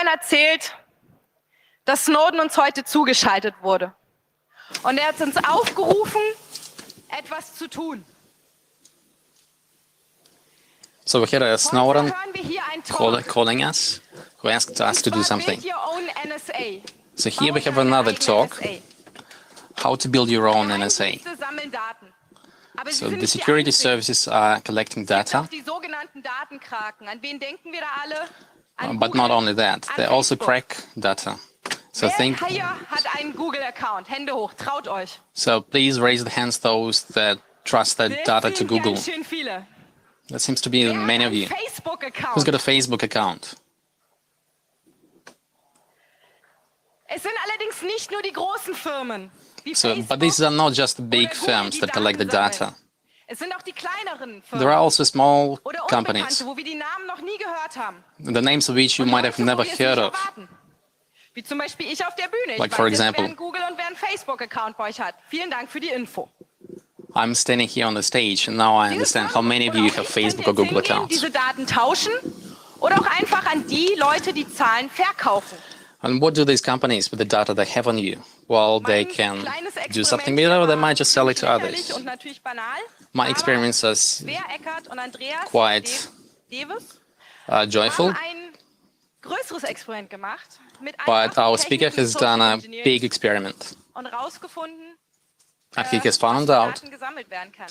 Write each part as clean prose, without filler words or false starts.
vorhin erzählt, dass Snowden uns heute zugeschaltet wurde. Und er hat uns aufgerufen, etwas zu tun. So we had a Snowden Hören wir hier einen Talk. calling us, who asked us to do something. Build your own NSA. So here we have another talk, how to build your own NSA. Geheimdienste sammeln Daten. Aber sie So sind the nicht die security einzigen. services are collecting Es gibt data, auch die sogenannten Datenkraken. An wen denken wir da alle? An but Google, not only that, an they also Facebook. crack data. So Wer hier hat einen Google-Account? Hände hoch, traut euch. So please raise the hands those that trust their data to sind Google. ganz schön viele. That seems to be Wer many hat of einen you. Facebook-Account? Who's got a Facebook account? Es sind allerdings nicht nur die großen Firmen, wie So, Facebook but these are not just the big oder Google, firms die that collect the Daten data. sammeln. Es sind auch die kleineren Firmen There are also small oder companies, Unbekannte, wo wir die Namen noch nie gehört haben. the names of which you Und might have Leute, never wo wir es heard nicht of. erwarten. Wie zum Beispiel ich auf der Bühne. Like Ich for weiß jetzt, example. wer einen Google und wer einen Facebook-Account bei euch hat. Vielen Dank für die Info. I'm standing here on the stage, and now I understand how many of you have Facebook or Google accounts. Diese Daten tauschen oder auch einfach an die Leute, die Zahlen verkaufen. And what do these companies with the data they have on you? Well, they Mein can kleines do something Experiment with it, or they war might just sell it to lächerlich others. und natürlich banal. My Aber experience is Svea, Eckert und Andreas quite Deves joyful, haben ein größeres Experiment gemacht mit but einfachen our speaker Techniken has done a Social Engineering big experiment. und rausgefunden, And he has was found für out Daten gesammelt werden kann.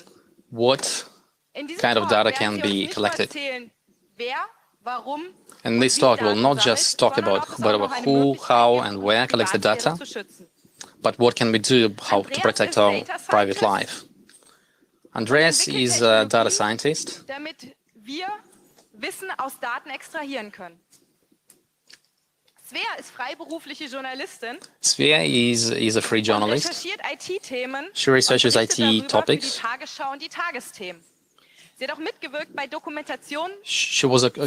what In diesem kind of Talk data werden can sie be uns nicht collected. erzählen, wer, warum And this wie talk will Daten not sammelt, just talk sondern about ob es auch noch eine who, Möglichkeit how, gibt, and where collects the Privatsphäre data, zu schützen. but what can we do how to Andreas protect is our data private scientist. life. Andreas entwickelt is a data Technologien, scientist. damit wir Wissen aus Daten extrahieren können. Svea ist freiberufliche Journalistin Svea is a free und journalist. recherchiert IT-Themen She researches und berichtet IT darüber topics. für die Tagesschau und die Tagesthemen. Sie hat auch mitgewirkt bei Dokumentationen She worked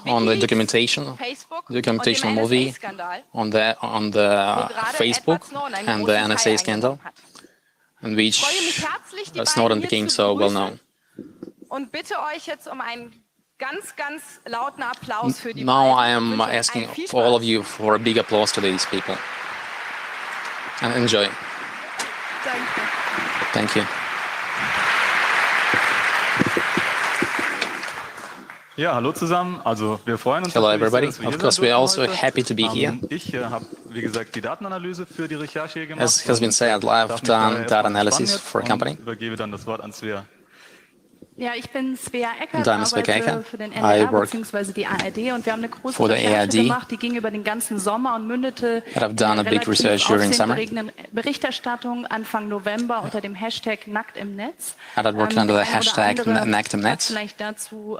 on the documentation movie NSA-Skandal, on the wo gerade Facebook Edward Snowden einen and the großen NSA Teil scandal, eingenommen hat. in which Ich freue mich herzlich, die Snowden beiden hier became zu so well begrüßen known. und bitte euch jetzt um einen ganz, ganz lauten Applaus für die Now I beiden. am Ich wünsche euch asking allen viel for all of Spaß. you for a big applause to these people. And enjoy. Danke. Thank you. Ja, hallo zusammen. Also wir freuen uns Hello natürlich everybody. sehr, dass wir Of hier course, sein we are dürfen also heute. happy to be here. Ich habe, wie gesagt, die Datenanalyse für die Recherche hier gemacht. As has been said, darf I've mich daher done erstmal data analysis entspannen for a jetzt company. und übergebe dann das Wort an Svea. Ja, ich bin Svea Eckert, And I'm Svea arbeite Eckert. für den I NDR work bzw. die ARD und wir haben eine große for the Recherche ARD. gemacht, die ging über den ganzen Sommer und mündete And I've in done a einer big relativ research during summer. aufsehenerregenden Berichterstattung Anfang November unter dem Hashtag Nackt im Netz. And I've worked under the Der eine oder hashtag andere #NackedImNetz. hat vielleicht dazu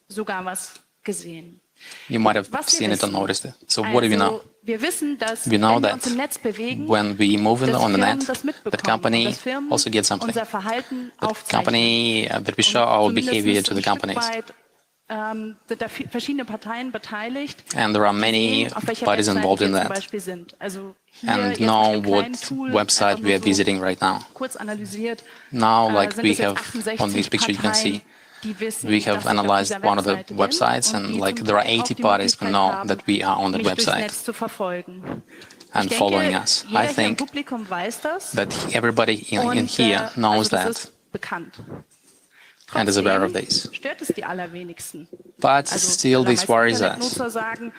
sogar was gesehen. You might have Was wir seen it or wissen. noticed it. So what do we know? Wir wissen, dass We know wenn wir that uns im Netz bewegen, when we move dass on the Firmen net, das that mitbekommen company und dass Firmen also gets something. unser Verhalten That aufzeichnen. company, that we show our behavior to the companies. Sind da verschiedene Parteien beteiligt, And there are many sehen, auf welcher parties Webseite involved in wir zum that Beispiel sind. Also hier and jetzt mit know einem kleinen what Tool, website einfach we are nur so visiting right now. kurz analysiert, Now, like sind we es jetzt have on this 68 picture, you can see Parteien, die wissen, we dass have ich auf analyzed dieser one of the Webseite bin websites, und and die like zum there are Teil auch 80 die parties who Möglichkeit know haben, that we are on that mich durchs website Netz zu verfolgen. and Ich following denke, us. jeder I hier im think Publikum weiß das. that everybody in Und, here knows also das that ist bekannt. and is aware of Trotzdem this. stört es die allerwenigsten. But Also still, this meisten worries us. Internetnutzer sagen,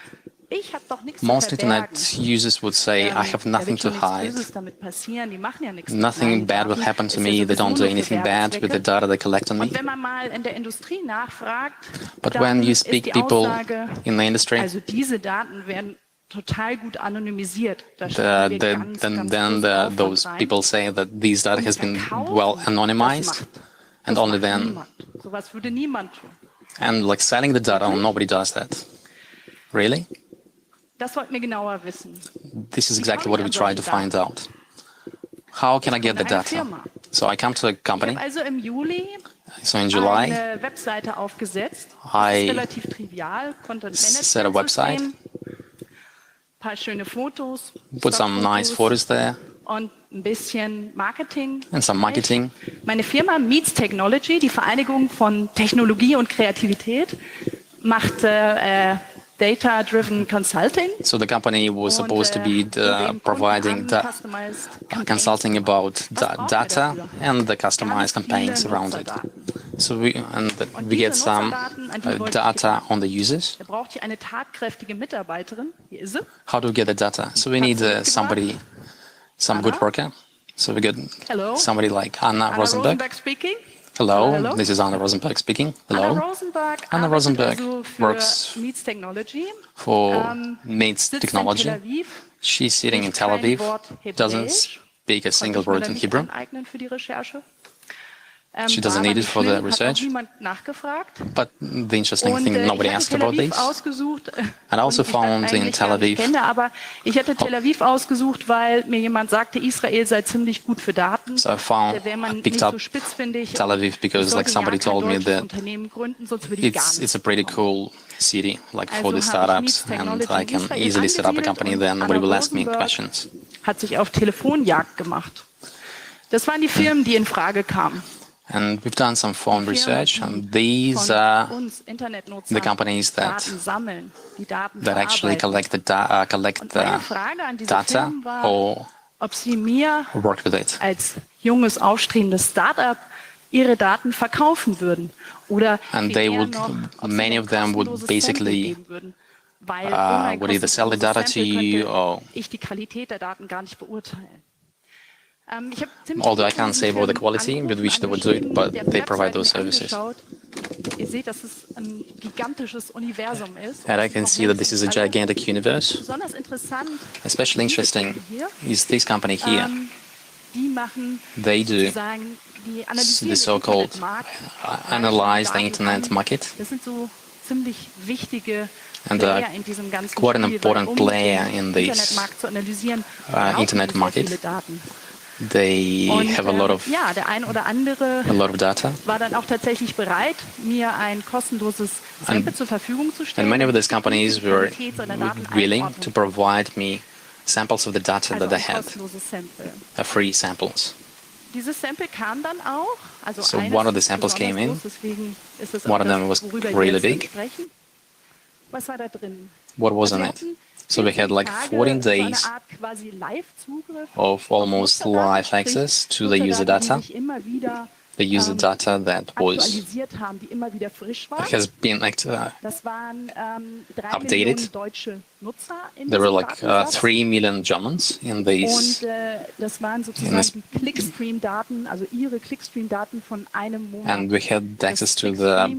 ich habe doch nichts Most zu verbergen. internet users would say, I have Da nothing wird to schon nichts hide. Böses damit passieren. Die machen ja nichts. Nothing mit meinen bad will Daten. happen to Ist ja me. They sowieso don't do nur für anything bad with the Werbezwecke. data they collect on me. Und wenn man mal in der Industrie nachfragt, But dann when you ist speak die people Aussage, in the industry, also diese Daten werden total gut anonymisiert. Da the, stellen wir the, ganz, then, ganz then großen Aufwand those rein. people say that this data has been Verkaufen, well das anonymized, macht- and das only macht then, niemand. Sowas würde niemand tun. and like selling the data, nobody does that. Really? Das wollten wir genauer wissen. This is exactly what we tried to find out. How can I get the Von einer data? Firma. So I come to a Ich company. habe also im Juli So in July, eine Webseite aufgesetzt. Das I ist relativ trivial. Content set a Management website. System. Ein paar schöne Fotos. put some nice photos there Und ein bisschen Marketing. and some marketing. Meine Firma Meets Technology, die Vereinigung von Technologie und Kreativität, macht Data-driven Consulting. So the company was supposed to be providing consulting about data and the customized campaigns around it. So we get some data on the users. Braucht hier eine tatkräftige Mitarbeiterin. Hier ist sie. How do we get the data? So we need some good worker. So we get somebody like Anna Rosenberg. Speaking. Hello, this is Anna Rosenberg speaking. Hello. Anna Rosenberg works for MITS technology. She's sitting in Tel Aviv, doesn't speak a single word in Hebrew. She doesn't need it for the research. But the interesting thing, nobody asked about this. And I also found in Tel Aviv. Aber ich hätte Tel Aviv ausgesucht, weil mir jemand sagte, Israel sei ziemlich gut für Daten. So I picked up Tel Aviv because like somebody told me that it's a pretty cool city, like for the startups, and I can easily set up a company there and nobody will ask me questions. Hat sich auf Telefonjagd gemacht. Das waren die Firmen, die in Frage kamen. And we've done some phone research, and these are the companies that actually collect the data or work with it. Als junges, aufstrebendes Startup ihre Daten verkaufen würden. Oder and many of them would basically would either sell the data to you or ich die Qualität der Daten gar nicht beurteilen. Although I can't say about the quality with which they would do it, but they provide those services. Ihr seht, dass es ein gigantisches Universum ist. And I can see that this is a gigantic universe. Besonders interessant, especially interesting is this company here. Die machen they do the so-called analyze the internet market. Das sind so ziemlich wichtige and quite an important player in this internet market. They have a lot of data. War dann auch tatsächlich bereit, mir ein kostenloses Sample zur Verfügung zu stellen. And many of these companies were willing to provide me samples of the data that they had, free samples. Dieses Sample kam dann auch. So one of the samples came in. One of them was really big. Was war da drin? What was in it? So we had like 14 days of almost live access to the user data. The user data that has been updated. There were like 3 million Germans in this. And we had access to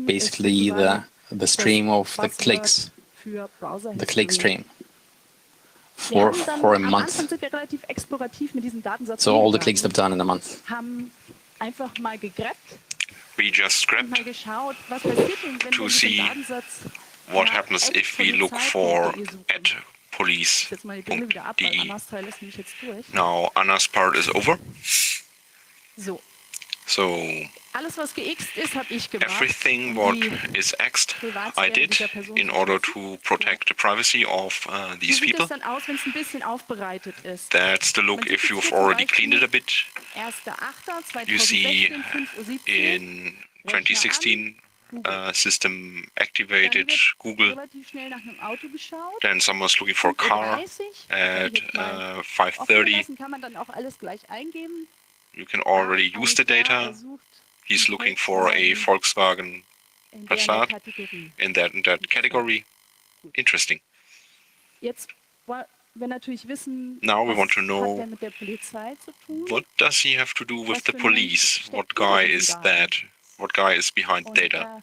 basically the stream of the clicks, the click stream. For a month. So all the clicks they've done in a month. We just scrapped to see what happens if we look for at police.de. Now Anna's part is over. So everything what is Xed, I did in order to protect the privacy of these people. That's the look if you've already cleaned it a bit. You see in 2016 system activated Google. Then someone's looking for a car at 5:30. You can already use the data. He's looking for a Volkswagen Passat in that category. Interesting. Now we want to know, what does he have to do with the police? What guy is that? What guy is behind the data?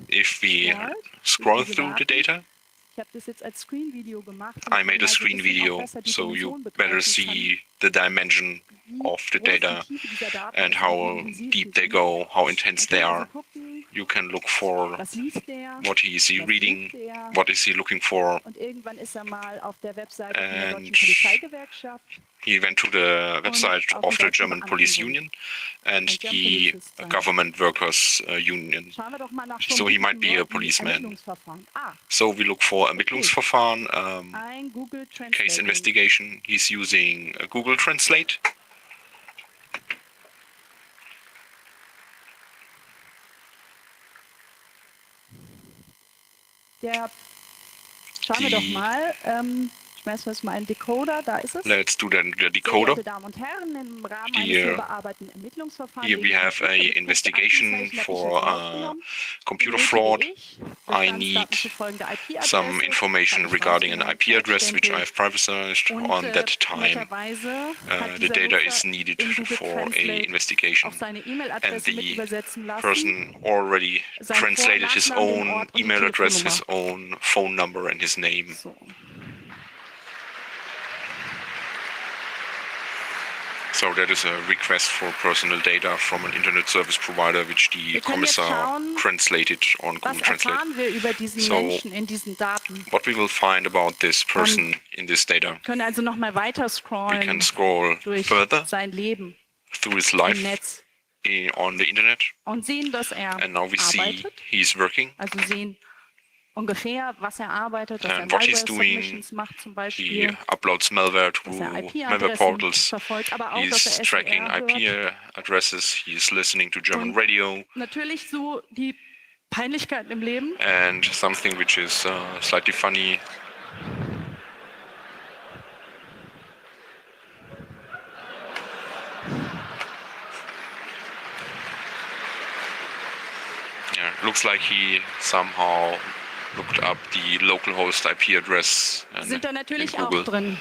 If we scroll through the data, I made a screen video, so you better see the dimension of the data and how deep they go, how intense they are. You can look for what is he reading, what is he looking for. And he went to the website of the German Police Union and the Government Workers Union. So he might be a policeman. So we look for Ermittlungsverfahren, case investigation. He's using Google Translate. Schauen wir doch mal. Schmeißen wir jetzt mal einen Decoder, da ist es. Let's do the decoder. Sehr geehrte Damen und Herren, im Rahmen eines Here, hier bearbeiteten Ermittlungsverfahrens here we have a investigation for computer fraud. I need some information regarding an IP address which I have privatized. On that time, the data is needed for a investigation. And the person already translated his own email address, his own phone number and his name. So that is a request for personal data from an internet service provider, which the Kommissar translated on Google Translate. So what we will find about this person in this data? Können also noch mal weiter We can scroll further through his life on the internet. Und sehen, dass and now we see he's working. Also sehen ungefähr, was arbeitet, dass and what he's doing, macht zum Beispiel. He uploads malware to malware portals. Verfolgt, aber auch, He's tracking IP addresses. He's listening to German radio. Natürlich so die Peinlichkeiten im Leben. And something which is slightly funny. Yeah, looks like he somehow looked up the localhost IP address. Sind da natürlich auch drin.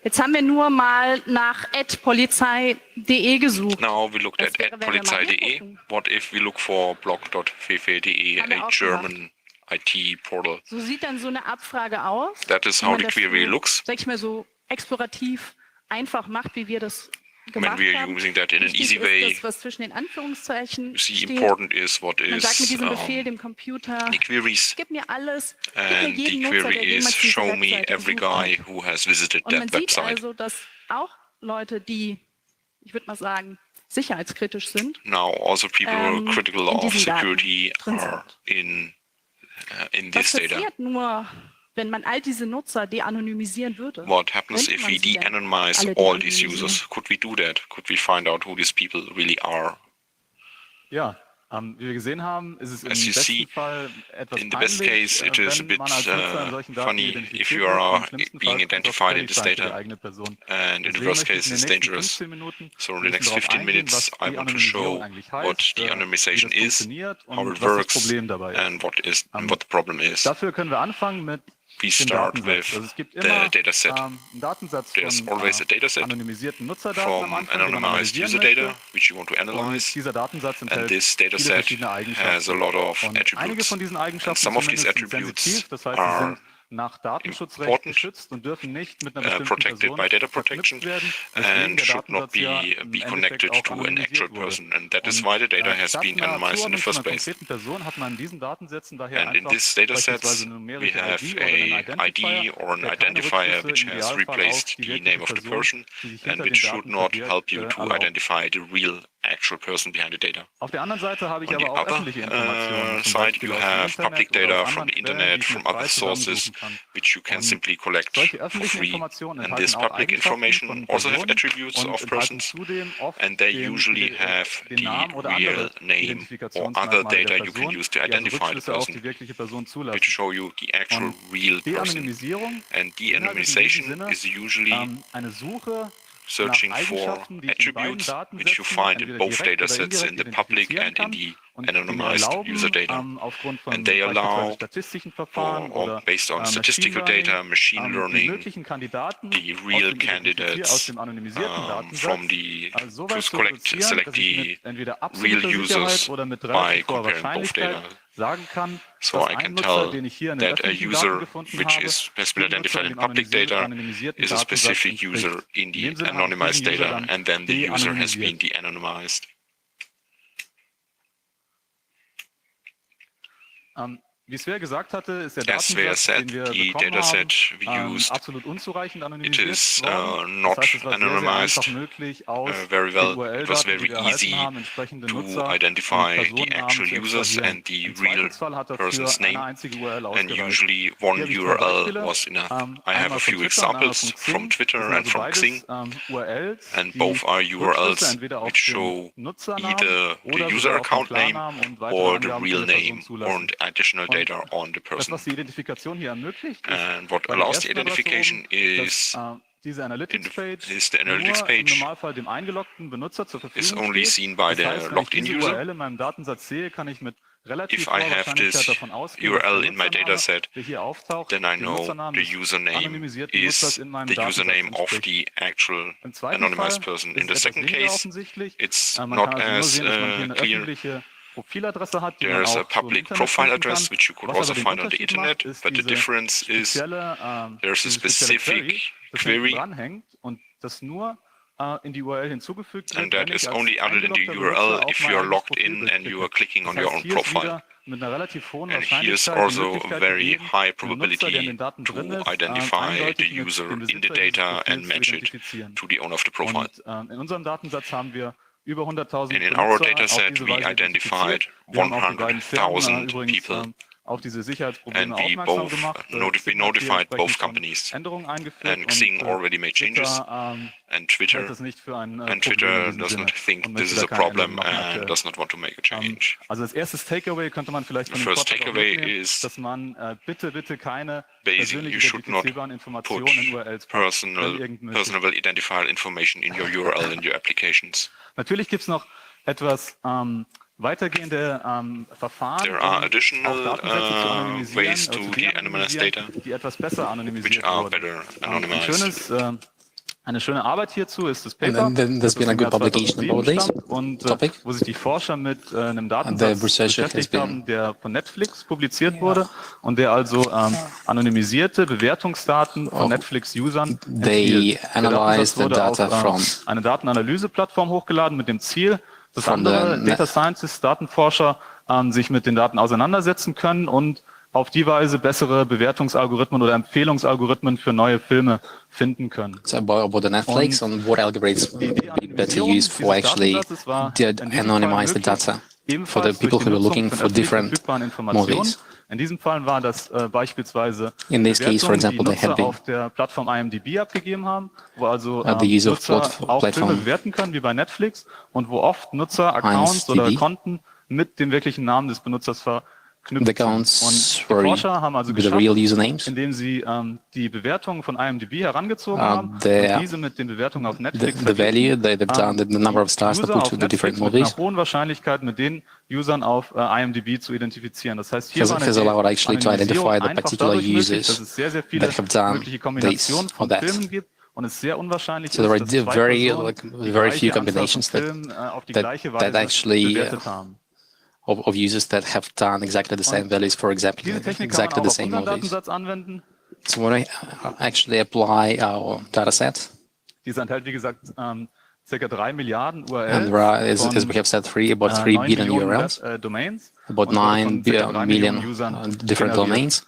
Jetzt haben wir nur mal nach @polizei.de gesucht. Now we looked at @polizei.de. What if we look for blog.ff.de, a German IT portal? So sieht dann so eine Abfrage aus. That is how the query looks. Sag ich mal so explorativ einfach macht, wie wir das when we are using that in an easy way. Das, was zwischen den Anführungszeichen see, important is what is sagt mit diesem Befehl dem Computer, the queries. Gib mir alles, and gib mir jeden the Nutzer, query is show me every guy who has visited und that man website. Sieht also, dass auch Leute, die, ich würde mal sagen, sicherheitskritisch sind, now also people who are critical of security are in this data. Was passiert nur, wenn man all diese Nutzer de-anonymisieren würde? What happens if we de-anonymize all these users? Could we do that? Could we find out who these people really are? Ja, wie wir gesehen haben, ist es im As you see, besten Fall etwas in the best peinlich, case, it is a wenn bit man als Nutzer in solchen Daten funny identifiziert if you wird, are im schlimmsten being Fall identified in kann this das auch data, die eigene Person. and in the Deswegen worst möchte ich case, in it's den nächsten dangerous. 15 Minuten So in the next darauf 15 eingehen, minutes, was I die want to show Anonymisierung eigentlich heißt, what the wie anonymization das is, funktioniert how und it was das works, Problem dabei ist. and what the problem is. Dafür können wir anfangen mit We dem start Datensatz. with Also es gibt the immer dataset. einen Datensatz There's von always a dataset anonymisierten Nutzerdaten am from Anfang, den man anonymized analysieren user möchte. data, which you want to Und analyze. dieser Datensatz And enthält this viele dataset verschiedene Eigenschaften. has a lot of Und einige attributes. von diesen And Eigenschaften some of these zumindest sind attributes sensitiv, das heißt, sie are sind nach Datenschutzrecht important, geschützt und dürfen nicht mit einer bestimmten protected Person by data verknüpft protection werden, weswegen and der should not Datensatz ja be im connected Endeffekt auch to an actual anonymisiert wurde. person. And that is Und why the data has statt been einer anonymized in the Zuordnung von first einer place. konkreten Person hat man in diesen Datensätzen daher And in einfach these datasets, beispielsweise eine we numerische have ID oder einen a ID or an der keine identifier Rückschlüsse which im has Idealfall auf replaced die the wirkliche name of the Person, person die sich and hinter which den should Daten not verbirgt, help you to erlaubt. identify the real actual person behind the data. Auf der anderen Seite habe ich On the aber auch other öffentliche Informationen, zum side, Beispiel you aus dem have Internet public oder data aus from anderen the Quellen, die internet, ich from mir frei other sources, zusammensuchen kann. which you can Und simply collect solche for öffentlichen free. Informationen And enthalten this auch public Eigenschaften information von also have Personen attributes und of enthalten persons, zudem oft and they usually have den the Namen oder real andere name or other Identifikationsmerkmale data der you can Person, use to die also identify the Rückschlüsse auf person, die wirkliche Person which zulassen. show you the actual real person. De-Anonymisierung And beinhaltet in diesem de-anonymization Sinne is usually eine Suche searching nach for Eigenschaften, die ich in beiden attributes which you Datensätzen find in entweder both direkt oder datasets, in indirekt the public identifizieren and in kann the und die mir anonymized user data. erlauben, aufgrund von And they beispielsweise allow, statistischen Verfahren oder based on Machine statistical Learning, data, machine die learning, möglichen Kandidaten the aus real dem aus dem anonymisierten candidates Datensatz from the so to weit zu select reduzieren, dass ich the mit entweder real absoluter users Sicherheit oder mit by relativ hoher comparing both Wahrscheinlichkeit data. sagen kann, So dass I ein can Nutzer, tell den ich hier in den that a öffentlichen Daten user gefunden which habe, has been dem Nutzer identified in in dem public data anonymisierten is a Datensatz specific entspricht. user in In the dem Sinne habe ich anonymized diesen User data, dann and then the user has been de-anonymisiert. de-anonymized. Wie Svea gesagt hatte, ist der As Svea Datensatz, said, den wir the bekommen dataset we haben, used, absolut unzureichend it anonymisiert is worden. not Das heißt, es war sehr, sehr anonymized einfach möglich, aus very den well. It was URL-Daten, die very wir erhalten easy haben, entsprechende to Nutzer identify und the Personennamen actual zu users extrahieren. and the Im real Zweifelsfall hat dafür person's eine name, einzige URL and ausgereicht. usually one Hier habe ich zwei URL Beispiele. was enough. I have Einmal a von few Twitter und einmal examples von from Xing. Twitter Das sind and also from beides Xing, URLs, and die both are Rückschlüsse URLs entweder auf which den show Nutzernamen either the oder user sogar auf den account name Klarnamen und weitere or the Angaben real zu der Person name zulassen. and additional Und metadata on the person. Was die Identifikation hier ermöglicht, and what allows the identification is diese Analytics-Page is the analytics page im Normalfall dem eingeloggten Benutzer zur Verfügung is only steht. seen by the logged-in Wenn ich diese user. URL in meinem Datensatz sehe, kann ich mit relativ If I hoher have Wahrscheinlichkeit this davon ausgehen, URL dass in my der dataset, der hier auftaucht, then I der know Nutzername the des username anonymisierten is Nutzers in meinem the Datensatz username of entspricht. the actual Im zweiten anonymized Fall person. ist In the es second etwas weniger case, offensichtlich. it's Man not kann also nur as sehen, dass man hier eine clear. öffentliche Profiladresse hat, die man There's auch a so im public Internet profile finden kann. address, which you could Was also aber den find on the Unterschied internet, macht, ist but the diese difference is spezielle, there's a diese spezielle specific das hinten query, dranhängt und das nur in die URL hinzugefügt wird, and that wenn is ich als only added in the eingeloggter URL Benutzer if auf you are mein logged Profil in and you are durchklicke. clicking on Das your heißt, own hier ist profile. wieder mit einer relativ hohen And here's Wahrscheinlichkeit die also Möglichkeit very gegeben, high den Nutzer, der in probability den Daten drin to ist, identify the eindeutig mit user dem in the Besitzer dieses data and Profils zu match it identifizieren. to the owner of the profile. Und in unserem Datensatz haben wir über 100.000 And in our Benutzer auf dataset, diese we Weise identified identifiziert. Wir haben auch die beiden Firmen 100,000 übrigens people, auf diese Sicherheitsprobleme and we aufmerksam both gemacht. we Xing hat hier notified both entsprechend schon companies. Änderungen eingeführt And Xing already made changes, Twitter, and Twitter hält es nicht für ein and Problem Twitter in diesem does Sinne not think und this möchte is da a keine problem Änderungen machen and aktuell. does not want to make a change. Also als erstes Takeaway könnte man vielleicht von The dem first Vortrag auch takeaway mitnehmen, is dass man bitte keine basic. persönlich You should not identifizierbaren Informationen put in URLs packen, wenn personal irgend möglich. personal identifier information in your URL in your applications. Natürlich gibt es noch etwas weitergehende Verfahren, There are additional auch Datensätze zu anonymisieren, ways to de-anonymize data, die etwas besser anonymisiert which are wurden. better anonymized. Eine schöne Arbeit hierzu ist das And Paper, then there's been a good publication about this und topic. wo sich die Forscher mit einem The Datensatz researcher beschäftigt has haben, der von Netflix publiziert wurde und der also anonymisierte Bewertungsdaten von Netflix-Usern They empfiehlt. analyzed the wurde data auf from eine Datenanalyse-Plattform hochgeladen mit dem Ziel, dass from the andere Data Scientists, Datenforscher sich mit den Daten auseinandersetzen können und auf die Weise bessere Bewertungsalgorithmen oder Empfehlungsalgorithmen für neue Filme finden können. It's about the Netflix and what algorithms would be better used for actually anonymize the data for the people who are looking for different movies. In diesem Fall war das beispielsweise In this case, for example, die they have Nutzer been auf der Plattform IMDb abgegeben haben, wo also the use of Nutzer auch platform Filme bewerten können, wie bei Netflix, und wo oft Nutzer Accounts IMDb. oder Konten mit dem wirklichen Namen des Benutzers verknüpft The sind. accounts Und die were Forscher haben also with the real geschafft, usernames. indem sie die Bewertungen von IMDb herangezogen haben und diese mit den Bewertungen auf Netflix The value they've done, the number of stars they User put auf to the different Netflix mit movies einer hohen Wahrscheinlichkeit mit den Usern auf IMDb zu identifizieren. Das heißt, hier war has allowed actually to identify the einfach particular dadurch möglich, users dass es sehr, sehr viele that have done mögliche Kombinationen this or von that. Filmen gibt und es sehr unwahrscheinlich So there are ist, dass zwei very Personen die very few gleiche Anzahl von combinations Filmen auf die that gleiche Weise actually bewertet haben. of users that have done exactly the same values for exactly Diese Technik kann exactly man the auch auf same unseren movies. Datensatz anwenden. So when I actually apply our data set, Dieser enthält, wie gesagt, ca. 3 Milliarden URLs and there are, as von we have said, about 3 9 billion Millionen URLs, Domains about und wurde 9 von ca. 3 million Millionen Usern different generiert. domains,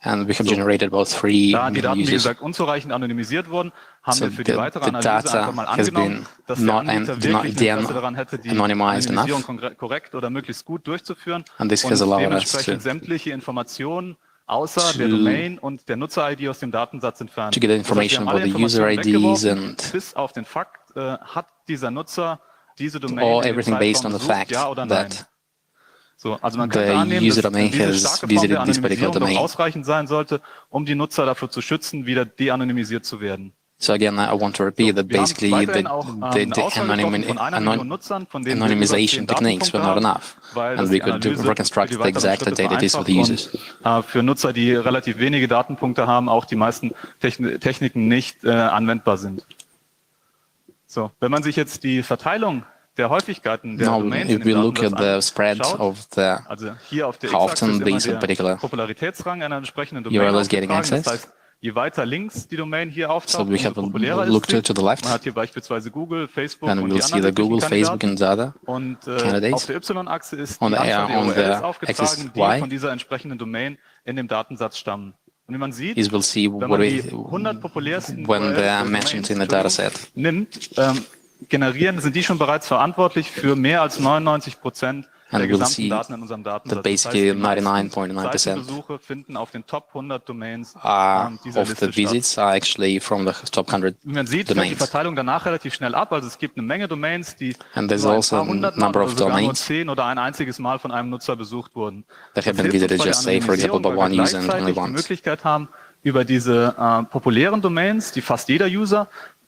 and we have generated about 3 Da die million Daten, wie users. gesagt, unzureichend anonymisiert wurden, haben So wir für die weitere the Analyse data einfach mal has angenommen, been dass der not Anbieter an- wirklich the Interesse daran hätte, die anonymized Anonymisierung enough. korrekt oder möglichst gut durchzuführen And this und has allowed us dementsprechend to- sämtliche Informationen außer der Domain und der Nutzer-ID aus dem Datensatz entfernt. to get Das heißt, wir information haben alle about the user Informationen IDs weggeworfen, and bis auf den Fakt, hat dieser Nutzer diese Domain all in dem everything based on Zeitraum the besucht, fact ja oder nein? that So, also man the könnte annehmen, user dass domain diese has starke Form visited der this particular Anonymisierung doch domain. ausreichend sein sollte, um die Nutzer dafür zu schützen, wieder de-anonymisiert zu werden. So again, I want to repeat that Wir haben basically weiterhin the, auch the, eine the Auswahl getroffen von 1 Million Nutzern, von denen wir über 10 anonymization techniques were not Datenpunkte haben, enough, weil das and we die could Analyse reconstruct für die the weiteren exact Schritte identities of the vereinfacht users. und für Nutzer, die relativ wenige Datenpunkte haben, auch die meisten Techniken nicht anwendbar sind. So, wenn man sich jetzt die Verteilung der Häufigkeiten der Now, Domains if in we dem look at Datensatz the spread anschaut, of the also hier auf der how X-Achse often ist immer these in der particular Popularitätsrang einer entsprechenden Domain URL is getting aufgetragen. access. Das heißt, je weiter links die Domain hier So auftaucht, we umso have populärer looked ist sie. to the left, Man hat hier beispielsweise Google, Facebook and und we'll die see anderen the Google, möglichen Facebook, and Kandidaten. the other Und candidates. auf der Y-Achse ist On die the- Anzahl der on the URLs axis aufgetragen, die Y. von dieser entsprechenden Domain in dem Datensatz stammen. Und wie man sieht, is we'll see wenn what man we, die 100 populärsten when URLs they oder are mentioned in the Domains, dataset. nimmt, sind die schon bereits verantwortlich für mehr als 99% and we'll see that basically 99.9% Besuche finden auf den Top 100 Domains of the visits are actually from the top 100 Man sieht, fällt die Verteilung danach relativ schnell ab. Also es gibt eine Menge Domains, die and there's nur ein also paar a hundert number oder of sogar nur domains 10 oder ein einziges Mal von einem Nutzer besucht wurden. that have been visited just say, for example, by one user and only die once. Möglichkeit haben, über diese populären Domains, die fast jeder User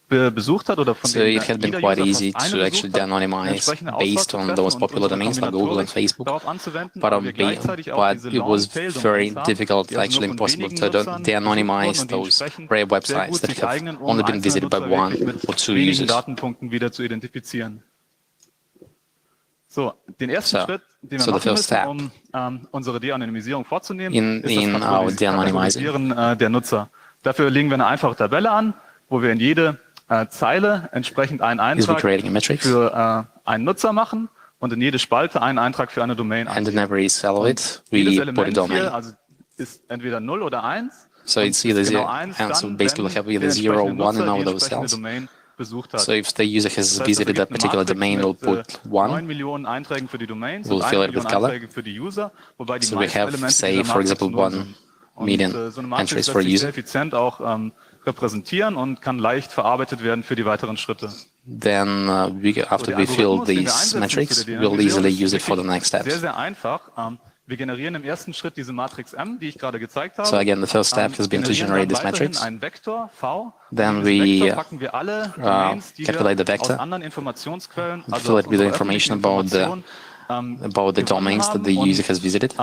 besucht hat oder von So denen it had been jeder quite User easy fast to eine actually besucht hat, de-anonymize entsprechende based Auswahl on zu those treffen popular und domains like Google and Facebook. darauf anzuwenden, But, aber wir gleichzeitig auch but diese it was Long-Tail-Domains very haben, difficult, die also actually nur von impossible wenigen to Nutzern de-anonymize besucht wurden und those die rare sehr websites gut that sich have eignen, um only been einzelne visited by Nutzer one wirklich mit or two wenigen users. Datenpunkten wieder zu identifizieren. So, den ersten So, Schritt, den wir so the machen first müssen, step um unsere De-Anonymisierung vorzunehmen, ist in das our de-anonymizing. Kategorisieren der Nutzer. Dafür legen wir eine einfache Tabelle an, wo wir in jede Zeile entsprechend einen is we're Eintrag creating a matrix, für einen Nutzer machen und in jede Spalte einen Eintrag für eine Domain and in eingeben. every cell of it, Jedes we put a Element domain. hier also ist entweder 0 oder 1. So und it's ist either genau zero, 1 and so dann, basically wenn we have either der 0 or entsprechende 1 in Nutzer all die those entsprechende cells. Domain besucht hat. So if the user has Das heißt, visited es a gibt eine particular Matrix domain, we'll mit put 9 1. Millionen Einträgen für die Domains We'll und 1 fill it with Million color. Einträge für die User, wobei die So we meisten have, Elemente say, dieser for Matrix example, null 1 sind. Und million so eine Matrix entries lässt for a sich user. sehr effizient auch repräsentieren und kann leicht verarbeitet werden für die weiteren Schritte. Then after we fill these metrics, we'll easily use it for the next steps. Sehr, sehr einfach. Wir generieren im ersten Schritt diese Matrix M, die ich gerade gezeigt habe. So again, the first step has been to generate this matrix. Einen Vektor V. Then In diesen we Vektor packen wir alle Domains, die calculate the wir vector, aus anderen Informationsquellen, also fill it aus with the unserer information öffentlichen about the domains that the user has visited.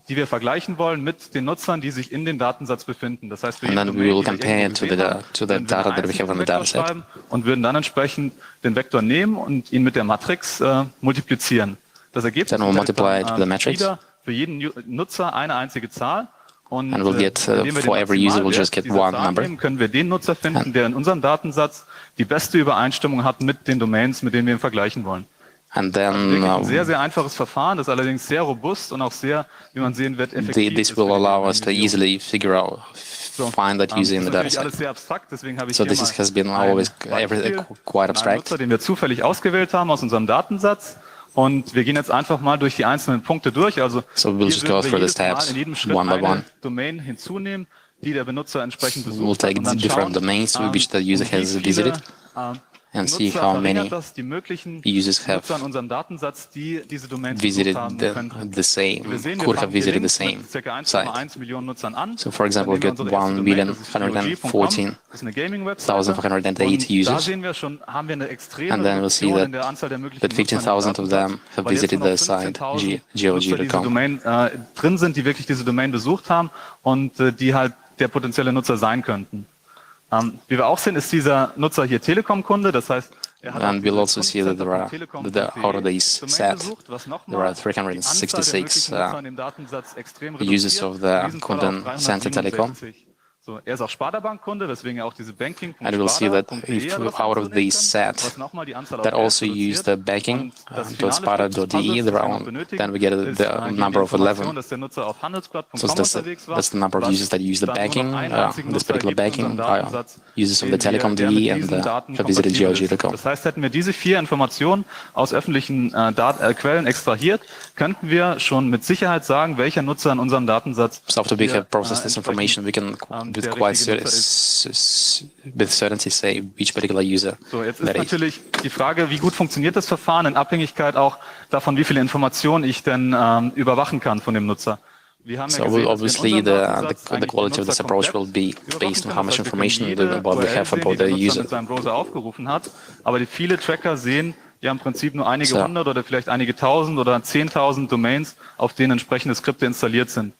Die wir vergleichen wollen mit den Nutzern, die sich in den Datensatz befinden. Das heißt, für And jede then we Domain, will die wir compare irgendwo to gesehen haben, the würden wir data einen that we have on the einzigen dataset. Vektor schreiben und würden dann entsprechend den Vektor nehmen und ihn mit der Matrix multiplizieren. Das Ergebnis Then we'll multiply it with the matrix. wieder für jeden Nutzer eine einzige Zahl. Und And we'll get, indem wir for den every user, we'll Maximalwert just get dieser one Zahl number. nehmen, können wir den Nutzer finden, der in unserem Datensatz die beste Übereinstimmung hat mit den Domains, mit denen wir ihn vergleichen wollen. And Wirklich then ein sehr, sehr einfaches Verfahren, das allerdings sehr robust und auch sehr, wie man sehen wird, effektiv this ist will für die allow us to Anonymisierung. easily figure out, find that user in the Das ist natürlich dataset. alles sehr abstrakt, deswegen habe ich So hier this mal has been ein always Beispiel quite von einem abstract. Nutzer, den wir zufällig ausgewählt haben aus unserem Datensatz. Und wir gehen jetzt einfach mal durch die einzelnen Punkte durch. Also So we'll hier just go würden wir through the jedes Mal steps in jedem Schritt one by eine one. Domain hinzunehmen, die der Benutzer entsprechend besucht We'll hat. take Und dann different schauen, domains which the user wie has viele, visited and see Nutzer how verringert many das die möglichen users have Nutzer in unserem Datensatz, die diese Domains visited besucht haben könnten. the same, Wir sehen, wir could have fangen hier visited the links same mit ca. site. 1,1 Millionen Nutzern an. So for example, we Dann get nehmen wir unsere erste Domain, das ist GOG.com. Das ist eine Gaming-Webseite. 1,508 Und da users. sehen wir schon, haben wir eine extreme And then we'll see Reduktion in der Anzahl der möglichen that 15,000 of them have weil jetzt visited nur noch the site 15.000 Nutzer diese GOG.com. Domain drin sind, die wirklich diese Domain besucht haben und die halt der potenzielle Nutzer sein könnten. Wie wir auch sehen, ist dieser Nutzer hier Telekom-Kunde, das heißt, er hat And we'll also see that there are, out of these set, there are 366 users of the Kundencenter Telecom. So, er ist auch Sparda-Bank-Kunde, weswegen er auch diese banking. And we'll see that if out of these set that also use the banking to sparta.de, then we get the number of 11. So that's the number of users that use the banking, this particular banking, users of the telecom.de and have visited GOG.com. Das heißt, hätten wir diese 4 Informationen aus öffentlichen Quellen extrahiert, könnten wir schon mit Sicherheit sagen, welcher Nutzer in unserem Datensatz So after we have processed this information, we can with quite with certainty say which particular user. So, jetzt ist natürlich die Frage, wie gut funktioniert das Verfahren in Abhängigkeit auch davon, wie viele Informationen ich denn überwachen kann von dem Nutzer. So obviously the quality of this approach will be based on how much information what we have about the user. Mit seinem Browser aufgerufen hat, aber die viele Tracker sehen ja im Prinzip nur einige hundert oder vielleicht einige tausend oder 10.000 Domains, auf denen entsprechende Skripte installiert sind.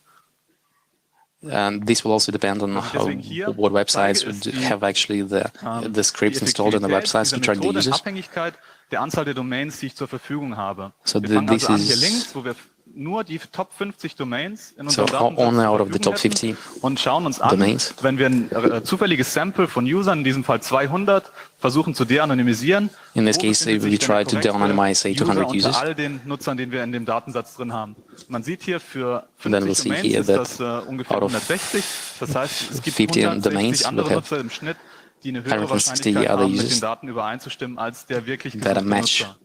And this will also depend on what websites would have actually the scripts installed in the websites to track the users. Abhängigkeit der Anzahl der Domains, die ich zur Verfügung habe. So wir fangen this also an is hier links, wo wir nur die Top 50 Domains in so unserem only out of the Datensatz top 50 und schauen uns an, domains. Wenn wir ein zufälliges Sample von Usern, in diesem Fall 200, versuchen zu de-anonymisieren. In this case, we try to de-anonymize 200 users. Unter all den Nutzern, den wir in dem Datensatz drin haben. Man sieht hier für 50 we'll Domains ist das ungefähr 160. Das heißt, es gibt 160 andere Nutzer im Schnitt, die eine höhere Wahrscheinlichkeit haben, mit den Daten übereinzustimmen, als der wirkliche Nutzer.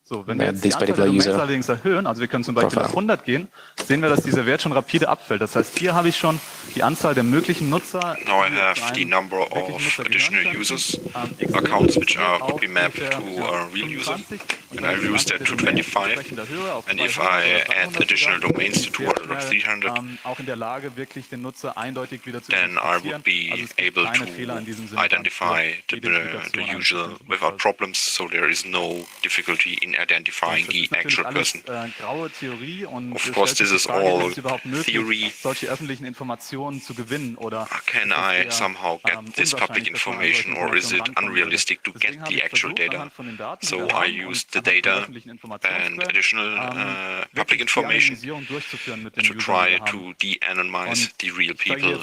So, wenn wir jetzt die Anzahl der Domains allerdings erhöhen, also wir können zum Beispiel auf 100 gehen, sehen wir, dass dieser Wert schon rapide abfällt. Das heißt, hier habe ich schon die Anzahl der möglichen Nutzer. Now I have the number of additional users, accounts which could be mapped to a real user, and I reduce that to 25. And if I add additional domains to 200 or 300, auch in der Lage, wirklich den Nutzer eindeutig wieder zu then I would be able to identify the user without problems, so there is no difficulty in identifying the actual person. Graue Theorie und of course, this is all theory. Solche öffentlichen Informationen zu gewinnen oder can I somehow get this public information, or is it unrealistic to get the actual data? So I used the data and additional public information to try to de-anonymize the real people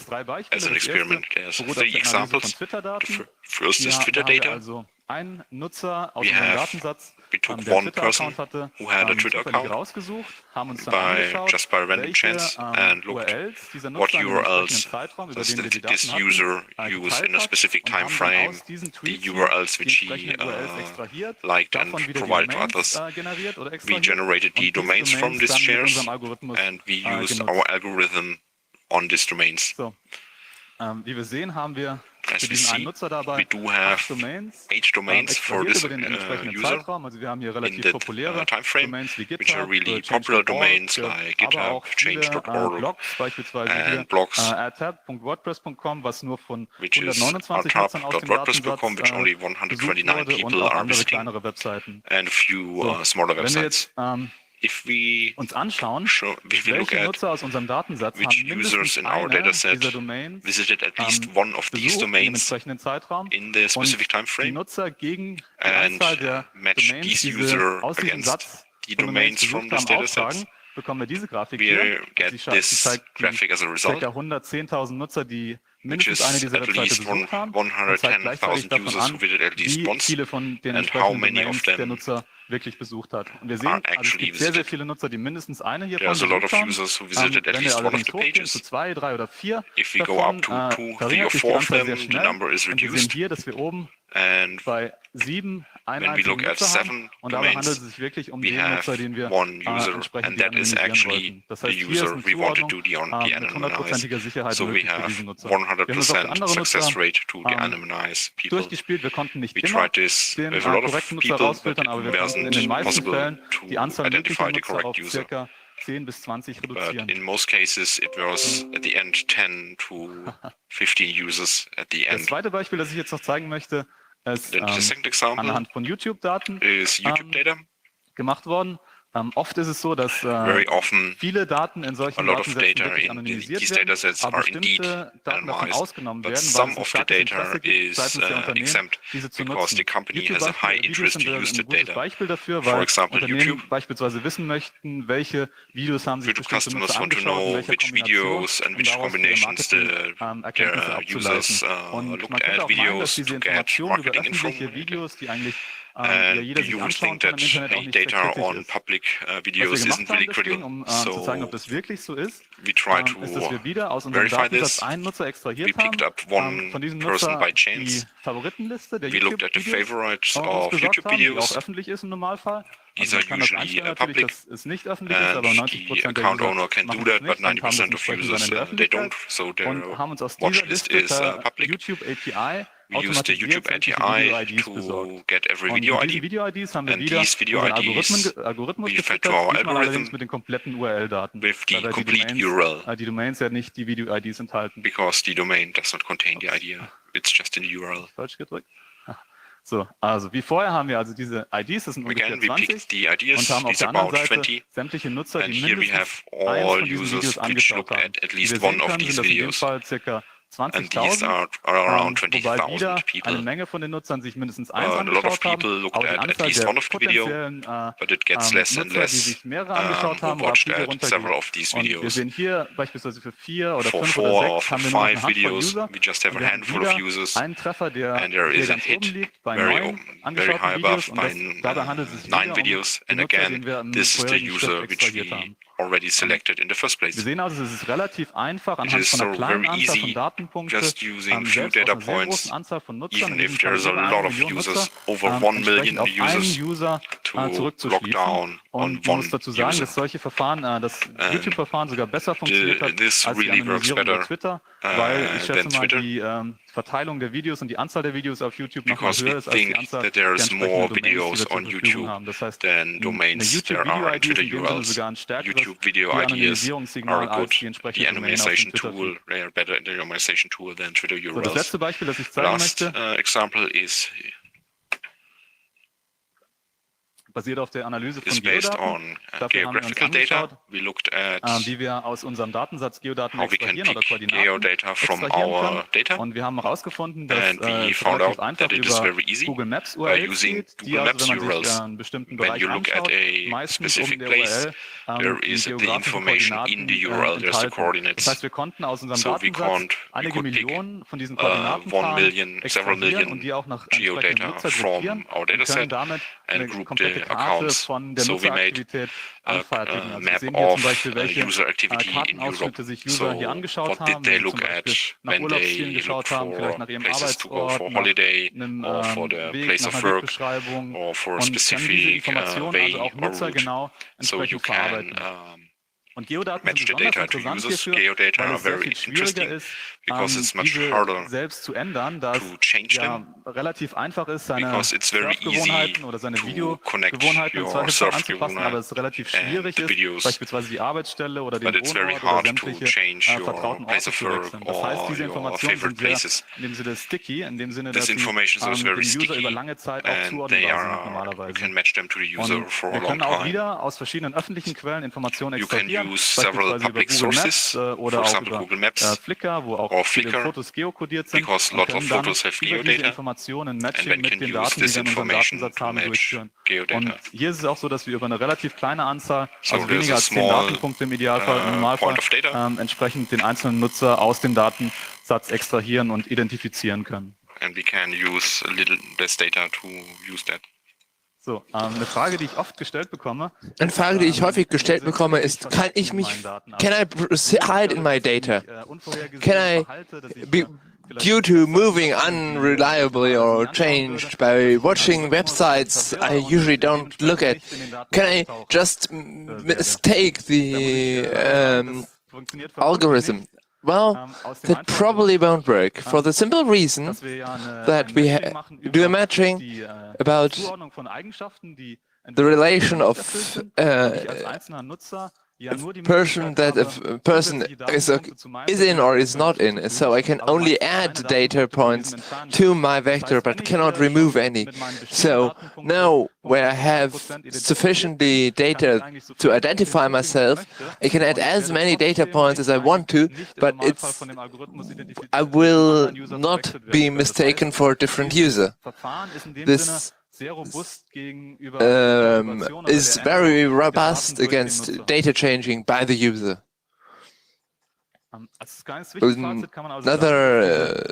as an experiment. There's 3 examples. The first is Twitter data. Ein Nutzer aus unserem Datensatz, we took one person who had a Twitter account just by random chance and looked what URLs did this user use in a specific time frame, the URLs which he liked and provided to others. We generated the domains from these shares and we used our algorithm on these domains. Wie wir sehen, haben wir As we see, we do have 8 domains for this user in that time frame, which are really popular domains like GitHub, Change.org, and blogs, which is tab.wordpress.com, which only 129 people are visiting, and a few smaller websites. If we uns anschauen, look at which users in our dataset visited at least one of these domains in the specific time frame and match these users against the domains from this dataset, we get this graphic as a result, which is at least 110,000 users who visited at least once, and how many of them wirklich besucht hat. Und wir sehen, also es gibt sehr viele Nutzer, die mindestens eine hiervon besucht haben. Wenn wir allerdings hochgehen zu 2, 3 oder 4 davon, verringert sich die Anzahl sehr schnell. Und wir sehen hier, dass wir oben bei 7 einzelne Nutzer haben. Und dabei handelt es sich wirklich um den Nutzer, den wir entsprechend anonymisieren wollten. Das heißt, hier ist eine Zuordnung mit 100%iger Sicherheit möglich für diesen Nutzer. Wir haben das auf andere Nutzer durchgespielt. Wir konnten nicht immer den korrekten Nutzer rausfiltern, aber wir konnten in den meisten Fällen die Anzahl möglicher Nutzer auf ca. 10 bis 20 reduzieren. But in most cases it was at the end 10 to 15 users at the end. Das zweite Beispiel, das ich jetzt noch zeigen möchte, ist anhand von YouTube-Daten gemacht worden. Oft ist es so, dass viele Daten in solchen Datensätzen wirklich anonymisiert werden, aber bestimmte Daten davon ausgenommen werden, weil es ein starkes Interesse gibt seitens der Unternehmen, diese zu nutzen. YouTube sind ein gutes Beispiel dafür, weil Unternehmen beispielsweise wissen möchten, welche Videos haben sich bestimmte Nutzer angeschaut, in welcher Kombination, und daraus Erkenntnisse abzuleiten. Und man könnte auch meinen, dass diese Informationen über öffentliche Videos, die eigentlich jeder sich anschauen kann im Internet, auch nicht kritisch ist. Was wir gemacht haben deswegen, zu zeigen, ob das wirklich so ist, ist, dass wir wieder aus unserem Datensatz einen Nutzer extrahiert haben, von diesem Nutzer die Favoritenliste der YouTube-Videos ausgesorgt haben, die auch öffentlich ist im Normalfall. These are usually public, and the account owner can do that, but 90% of users they don't. So their watchlist is public. We use the YouTube API to get every video ID, and these video IDs we fed to our algorithm mit den kompletten URL-Daten, with the complete URL, die Domains ja nicht die Video-IDs enthalten. Because the domain does not contain the ID, it's just in the URL. Falsch gedrückt. So, also wie vorher haben wir also diese IDs, das sind ungefähr 20, und haben auf der anderen Seite sämtliche Nutzer, die mindestens eins von diesen Videos angeschaut haben. Wie wir sehen können, sind das in dem Fall ca. 20.000, wobei wieder eine Menge von den Nutzern sich mindestens eins angeschaut haben, aber die Anzahl der potenziellen Nutzer, die sich mehrere angeschaut haben, rapide runtergeht. Und wir sehen hier beispielsweise für 4 oder 5 oder 6 haben wir nur eine Handvoll User, einen Treffer, der ganz oben liegt, bei 9 angeschauten Videos, und dabei handelt es sich wieder um den Nutzer, den wir im vorherigen Schritt extrahiert haben. already selected in the first place. Wir sehen also, es ist relativ einfach, anhand von einer kleinen Anzahl von Datenpunkten, just using few selbst data aus einer sehr points, großen Anzahl von Nutzern, even in if diesem Fall there's a über lot 1 of Million users, Nutzer, over 1 million entsprechend auf einen users, User lock zurückzuschließen. down on Und man muss one dazu sagen, user. dass solche Verfahren, das YouTube-Verfahren sogar besser funktioniert hat This als die really works Anonymisierung über better Twitter, weil ich schätze than mal, Twitter. die Verteilung der Videos und die Anzahl der Videos auf YouTube noch mal Because höher we ist als die think Anzahl that der there's more entsprechenden Domains, die wir videos zur on Verfügung YouTube haben. Das heißt, than eine domains there are in YouTube-Video-ID ist Twitter in dem Sinne URLs. sogar ein stärkeres YouTube video IDs are De-Anonymisierungssignal als good. die entsprechende The Domain auf dem anonymization Twitter-Feed. tool, they are better anonymization tool than Twitter So, das URLs. letzte Beispiel, das ich zeigen Last möchte, example is basiert auf der Analyse von based Geodaten. on Dafür haben wir uns geographical data. angeschaut, We looked at wie wir aus unserem Datensatz Geodaten how we can extrahieren oder pick Koordinaten geodata from extrahieren our können. data. Und wir haben herausgefunden, dass And we es found relativ out einfach that it is über very easy Google Maps by URLs using geht, die Google also, Maps wenn man sich URLs. einen bestimmten When Bereich you look at anschaut, a meistens specific der place, URL there die is the geografischen information in the URL, there's the enthalten. coordinates. Das heißt, wir konnten aus unserem So we Datensatz einige could pick Millionen von diesen 1 Koordinatenpaaren million, several extrahieren million und die auch nach entsprechenden geodata Nutzer from gruppieren our und können dataset damit and eine group komplette the Karte accounts. von der So we made Nutzeraktivität a anfertigen. Also wir map sehen hier zum of Beispiel, welche user activity in Europe. Kartenausschnitte sich User hier So angeschaut what haben, did they wenn sie zum look Beispiel at nach when Urlaubszielen they geschaut look haben, vielleicht for nach ihrem places to go Arbeitsort, for nach holiday einem or for the Weg, place nach of einer work Wegbeschreibung or for a und können diese specific Informationen also way auch or Nutzer route. genau So you entsprechend can verarbeiten. Und Geodaten match sind the besonders data to interessant users. hierfür, Geodata weil are es sehr very viel schwieriger interesting ist, because it's much diese harder selbst zu ändern, da to change es them relativ einfach ist, seine because it's very easy Surfgewohnheiten oder seine to connect Videogewohnheiten im your Zweifelsfall anzupassen, aber es surfgewohnheit relativ and schwierig the ist, videos, beispielsweise die Arbeitsstelle oder den but it's very Wohnort oder hard to sämtliche change your vertrauten place Orte of zu work wechseln. Das heißt, or diese your Informationen favorite sind sehr places. in dem Sinne sticky, in dem Sinne, This dass sie information is dem very User über sticky lange Zeit auch and zuordnenbar sind you normalerweise. can match them to the user Und for a wir long können auch time. wieder aus verschiedenen öffentlichen Quellen Informationen You can extrahieren, use several beispielsweise über public Google Maps sources, oder for auch example über Google Maps Flickr, wo or auch viele Flickr, Fotos geokodiert sind because und lots of können damit photos have über diese geodata Informationen and Matching then mit can den use Daten, die this wir in unserem information Datensatz to haben, match durchführen. geodata. Und hier ist es auch so, dass wir über eine relativ kleine Anzahl, So also there's weniger a als 10 small Datenpunkte im Idealfall, im Normalfall, point of data. Entsprechend den einzelnen Nutzer aus dem Datensatz extrahieren und identifizieren können. And we can use a little less data to use that. So, eine Frage, die ich oft gestellt bekomme. Eine Frage, die ich häufig gestellt bekomme, ist, can I hide in my data? Can I, due to moving unreliably or changed by watching websites I usually don't look at, can I just mistake the algorithm? Well, that probably won't work for the simple reason that we do a matching about the relation of person that a person is in or is not in. So I can only add data points to my vector but cannot remove any. So now where I have sufficiently data to identify myself, I can add as many data points as I want to, but I will not be mistaken for a different user. This is very robust against data changing by the user. Another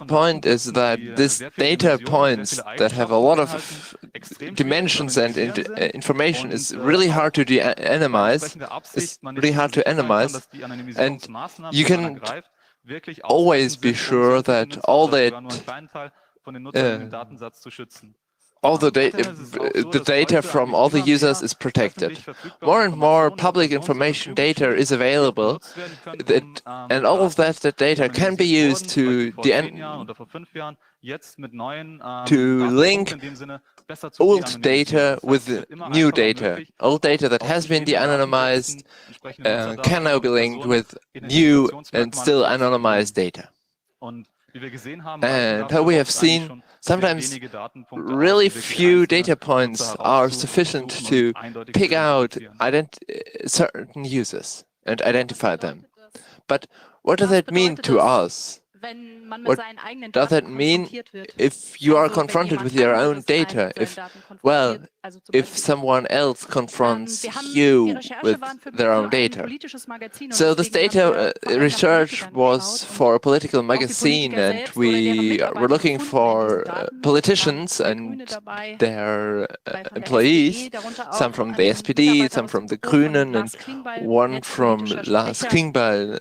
point is that this data points that have a lot of dimensions and information is really hard to anonymize. It's really hard to anonymize, and you can always be sure that all that all the data from all the users is protected. More and more public information data is available, and all of that data can be used to link old data with new data. Old data that has been de-anonymized can now be linked with new and still anonymized data. And how we have seen, sometimes really few data points are sufficient to pick out certain users and identify them. But what does that mean to us? What does that mean if you are confronted with your own data? If someone else confronts you with their own data. So this data research was for a political magazine, and we were looking for politicians and their employees, some from the SPD, some from the Grünen, and one from Lars Klingbeil,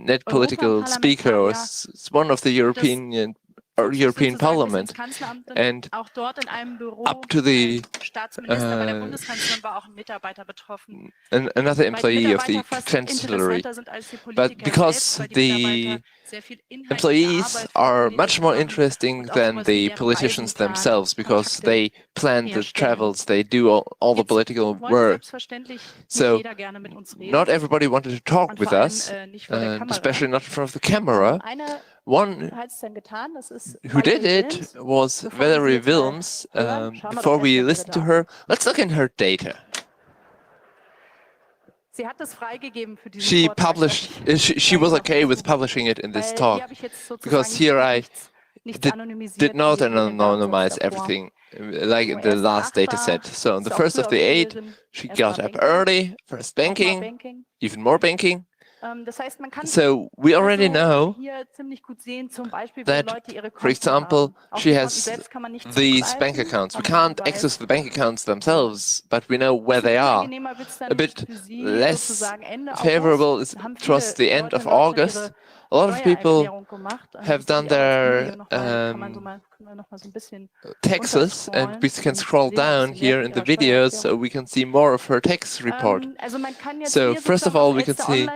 net political speaker, was one of the European Parliament, and up to the another employee of the Chancellery. But because the employees are much more interesting than the politicians themselves, because they plan the travels, they do all the political work. So not everybody wanted to talk with us, and especially not in front of the camera. One who did it was Valerie Wilms. Before we listen to her, let's look in her data. She published. She was okay with publishing it in this talk, because here I did not anonymize everything like in the last data set. So on the first of the 8, she got up early, first banking, even more banking. So we already know that, for example, she has these bank accounts. We can't access the bank accounts themselves, but we know where they are. A bit less favorable is towards the end of August. A lot of people have done their taxes, and we can scroll down here in the videos so we can see more of her tax report. So first of all, we can see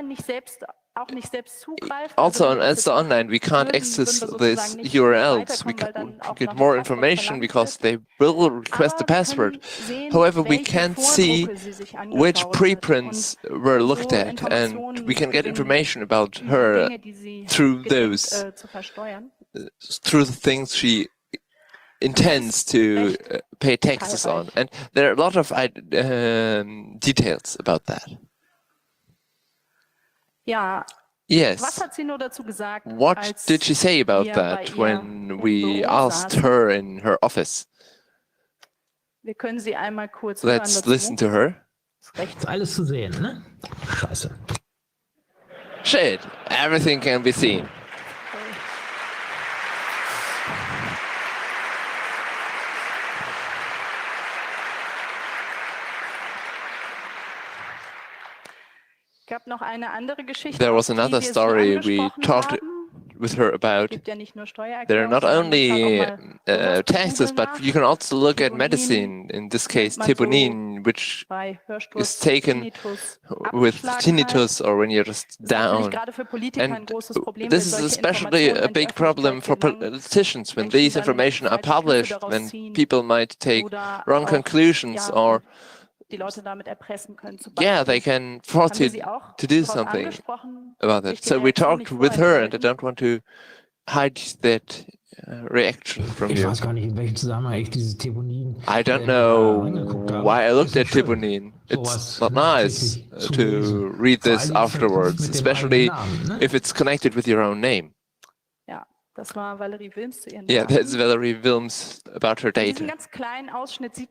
also on NSA Online, we can't access these URLs. We can get more information because they will request the password. However, we can't see which preprints were looked at, and we can get information about her through those, through the things she intends to pay taxes on. And there are a lot of details about that. Yes. What did she say about that when we asked her in her office? Let's listen to her. Alles zu sehen, ne? Scheiße. Shit, everything can be seen. There was another story we talked with her about. There are not only taxes, but you can also look at medicine, in this case Thebunin, which is taken with tinnitus or when you're just down. And this is especially a big problem for politicians when these information are published, when people might take wrong conclusions, or they can force you to do something about it. So we talked with her, and I don't want to hide that reaction from you. I don't know why I looked at Thebunin. It's not nice to read this afterwards, especially if it's connected with your own name. Yeah, that's Valerie Wilms about her data.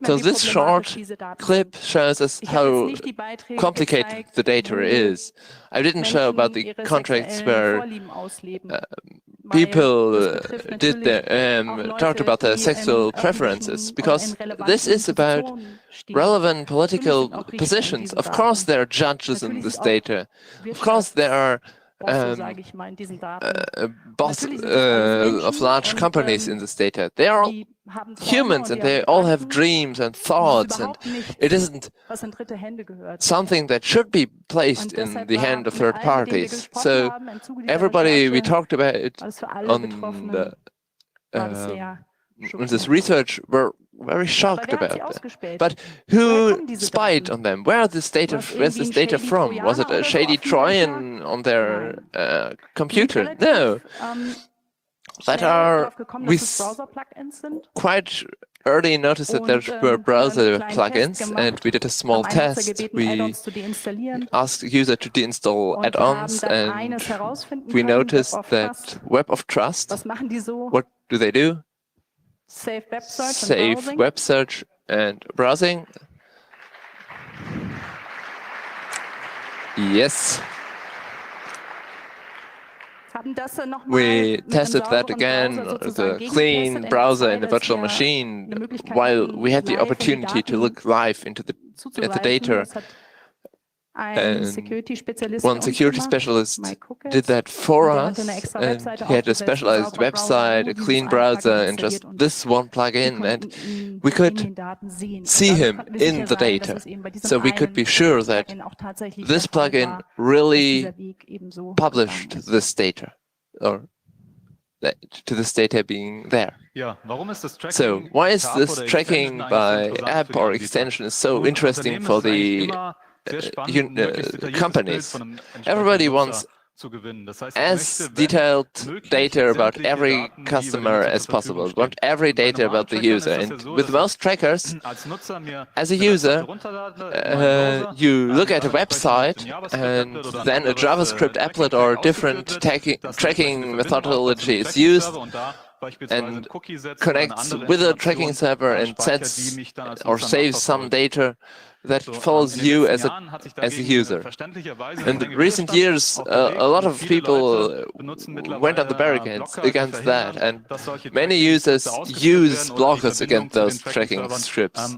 So this short clip shows us how complicated the data is. I didn't show about the contracts where people talked about their sexual preferences, because this is about relevant political positions. Of course there are judges in this data. Of course there are boss of large companies in this data. They are all humans, and they all have dreams and thoughts, and it isn't something that should be placed in the hand of third parties. So everybody we talked about it on this research were very shocked about that. But who spied on them? Where's this data from? Was it a shady Trojan on their computer? No. That are quite early noticed that there were browser plugins, and we did a small test. We asked the user to deinstall add-ons, and we noticed that Web of Trust, what do they do? Save web search and browsing. Yes. We tested that again, the clean browser in the virtual machine, while we had the opportunity to look live into the data. And one security specialist did that for us, and he had a specialized website, a clean browser, and just this one plugin, and we could see him in the data. So we could be sure that this plugin really published this data, or to this data being there. So why is this tracking by app or extension so interesting for the companies? Everybody wants as detailed data about every customer as possible, want every data about the user. And with most trackers, as a user, you look at a website and then a JavaScript applet or different tracking methodology is used and connects with a tracking server and sets or saves some data that follows you as a user. In the recent years, a lot of people went on the barricades against that, and many users use blockers against those tracking scripts,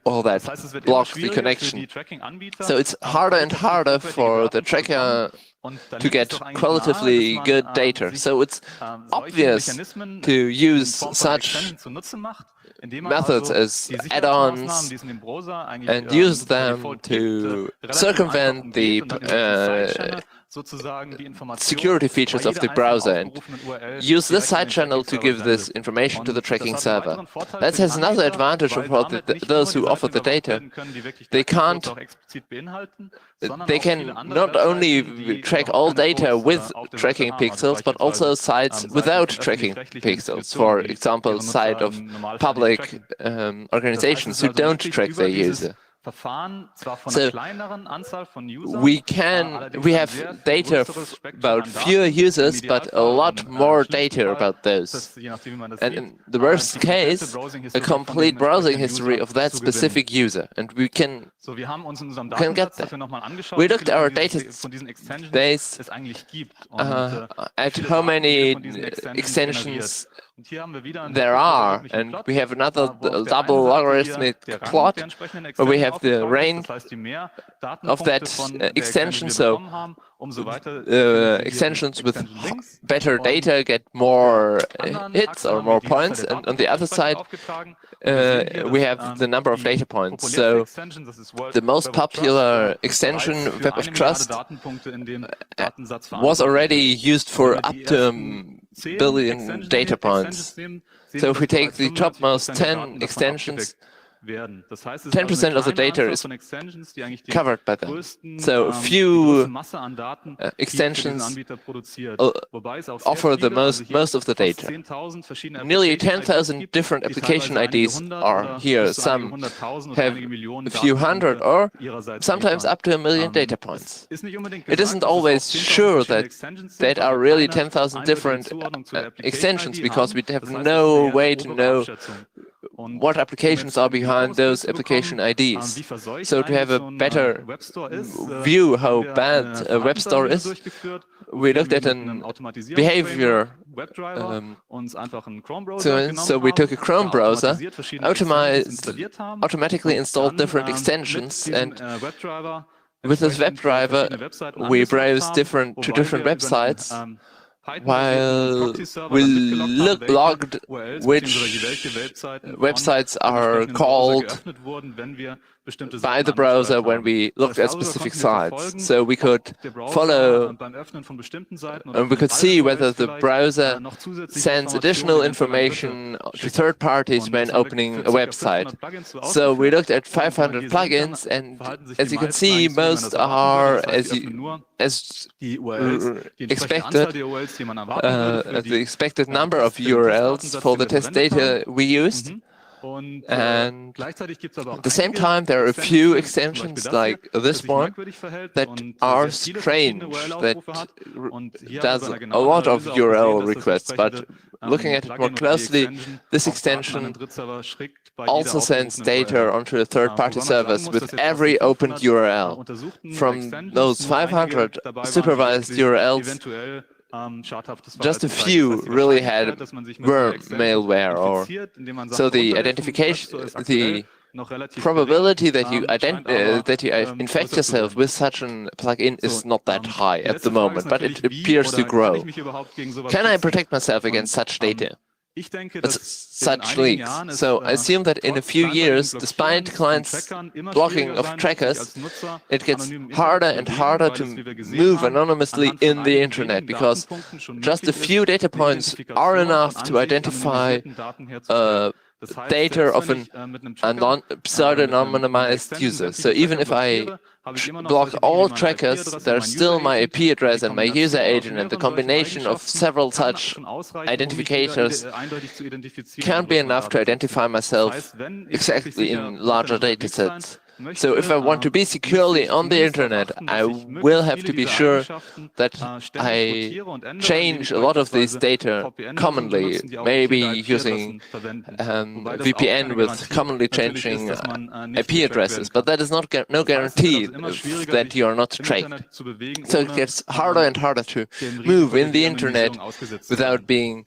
all that block the connection. So it's harder and harder for the tracker to get qualitatively good data. So it's obvious to use such methods as add-ons and use them to circumvent the security features of the browser and use this side channel to give this information to the tracking server. That has another advantage for those who offer the data. They can not only track all data with tracking pixels, but also sites without tracking pixels. For example, site of public organizations who don't track their user. So we have data about fewer users, but a lot more data about those. And in the worst case, a complete browsing history of that specific user. And we can get that. We looked at our database at how many extensions there are, and we have another double logarithmic plot where we have the range of that extension. So extensions with better data get more hits or more points, and on the other side we have the number of data points. So the most popular extension, Web of Trust, was already used for up to billion data points. So if we take the topmost 10 extensions, 10% of the data is covered by them. So few extensions offer the most of the data. Nearly 10,000 different application IDs are here. Some have a few hundred or sometimes up to 1 million data points. It isn't always sure that are really 10,000 different extensions, because we have no way to know what applications are behind those application IDs. So to have a better view how bad a web store is, we looked at an behavior. So we took a Chrome browser, automatically installed different extensions, and with this WebDriver we browse to different websites, while we logged which websites are called by the browser when we looked at specific sites. So we could follow and we could see whether the browser sends additional information to third parties when opening a website. So we looked at 500 plugins, and as you can see, most are as expected, the expected number of URLs for the test data we used. And at the same time, there are a few extensions like this one that are strange, that does a lot of URL requests, but looking at it more closely, this extension also sends data onto a third-party service with every opened URL. From those 500 supervised URLs, just a few really were malware, or so the identification, the probability that you infect yourself with such a plugin is not that high at the moment, but it appears to grow. Can I protect myself against such data? Such leaks. So I assume that in a few years, despite clients' blocking of trackers, it gets harder and harder to move anonymously in the internet, because just a few data points are enough to identify data of an pseudo-anonymized user. So even if I block all trackers, there's still my IP address and my user agent, and the combination of several such identifiers can't be enough to identify myself exactly in larger data sets. So if I want to be securely on the internet, I will have to be sure that I change a lot of these data commonly, maybe using VPN with commonly changing IP addresses, but that is no guarantee that you are not tracked. So it gets harder and harder to move in the internet without being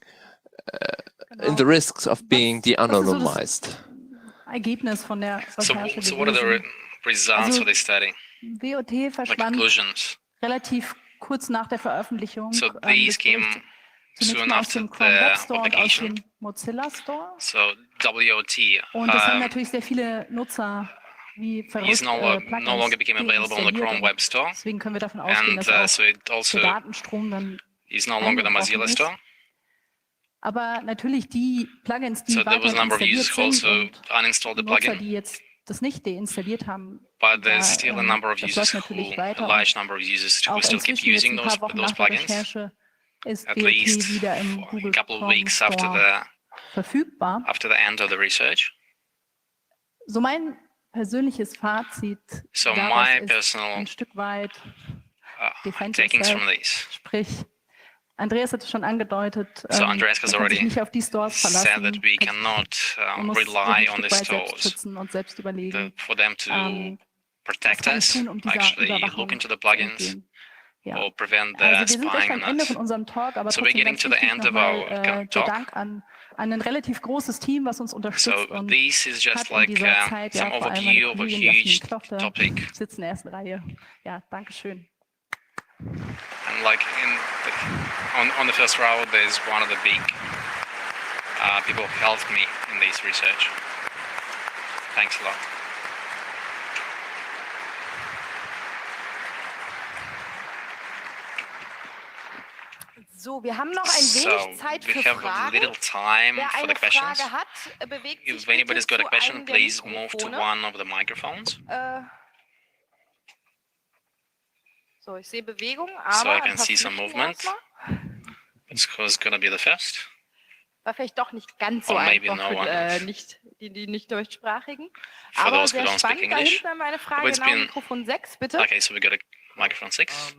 in the risks of being de-anonymized. Ergebnis von der Recherche so what are the results of this study? WOT verschwand relativ kurz nach der Veröffentlichung. So these came soon after the publication. Mozilla Store. So WOT Und es haben natürlich sehr viele Nutzer wie verrückt no longer became available on the Chrome Web Store. Deswegen können wir davon ausgehen, dass so it also der Datenstrom dann is no longer the Mozilla Store. Aber natürlich die Plugins, die there was a number of users who also uninstalled the Nutzer, plugin. die jetzt das nicht deinstalliert haben, But there's still a number of users a large number of users who still keep using those plugins. At least wieder im for a couple of weeks after the end of the research. So mein persönliches Fazit So my personal ein Stück weit takings from these. Sprich, Andreas hat es schon angedeutet, So Andreas has already nicht auf die Stores said verlassen, that we cannot rely on the stores und selbst überlegen, for them to protect us, actually look into the plugins or prevent the spying on us. So we're getting to the end of our talk. Dank an ein relativ großes Team, was uns unterstützt. So this is just like some overview of a huge topic. Sitzt in der ersten Reihe. Ja, danke schön. And like on the first row, there's one of the big people who helped me in this research. Thanks a lot. So, wir haben noch ein wenig Zeit für Fragen. Wer eine Frage hat, bewegt sich If anybody's got a question, bitte please zu einem move der to Mikrofone. one of the microphones. So, ich sehe Bewegung, So aber I can see some movement. It's going to be the first. war vielleicht doch nicht ganz so Or maybe einfach no für one. die nicht deutschsprachigen. For Aber those who sehr don't speak spannend. Da English. hinten haben wir eine Frage, But it's genau, been- Mikrofon 6, bitte. Okay, so we got a microphone 6.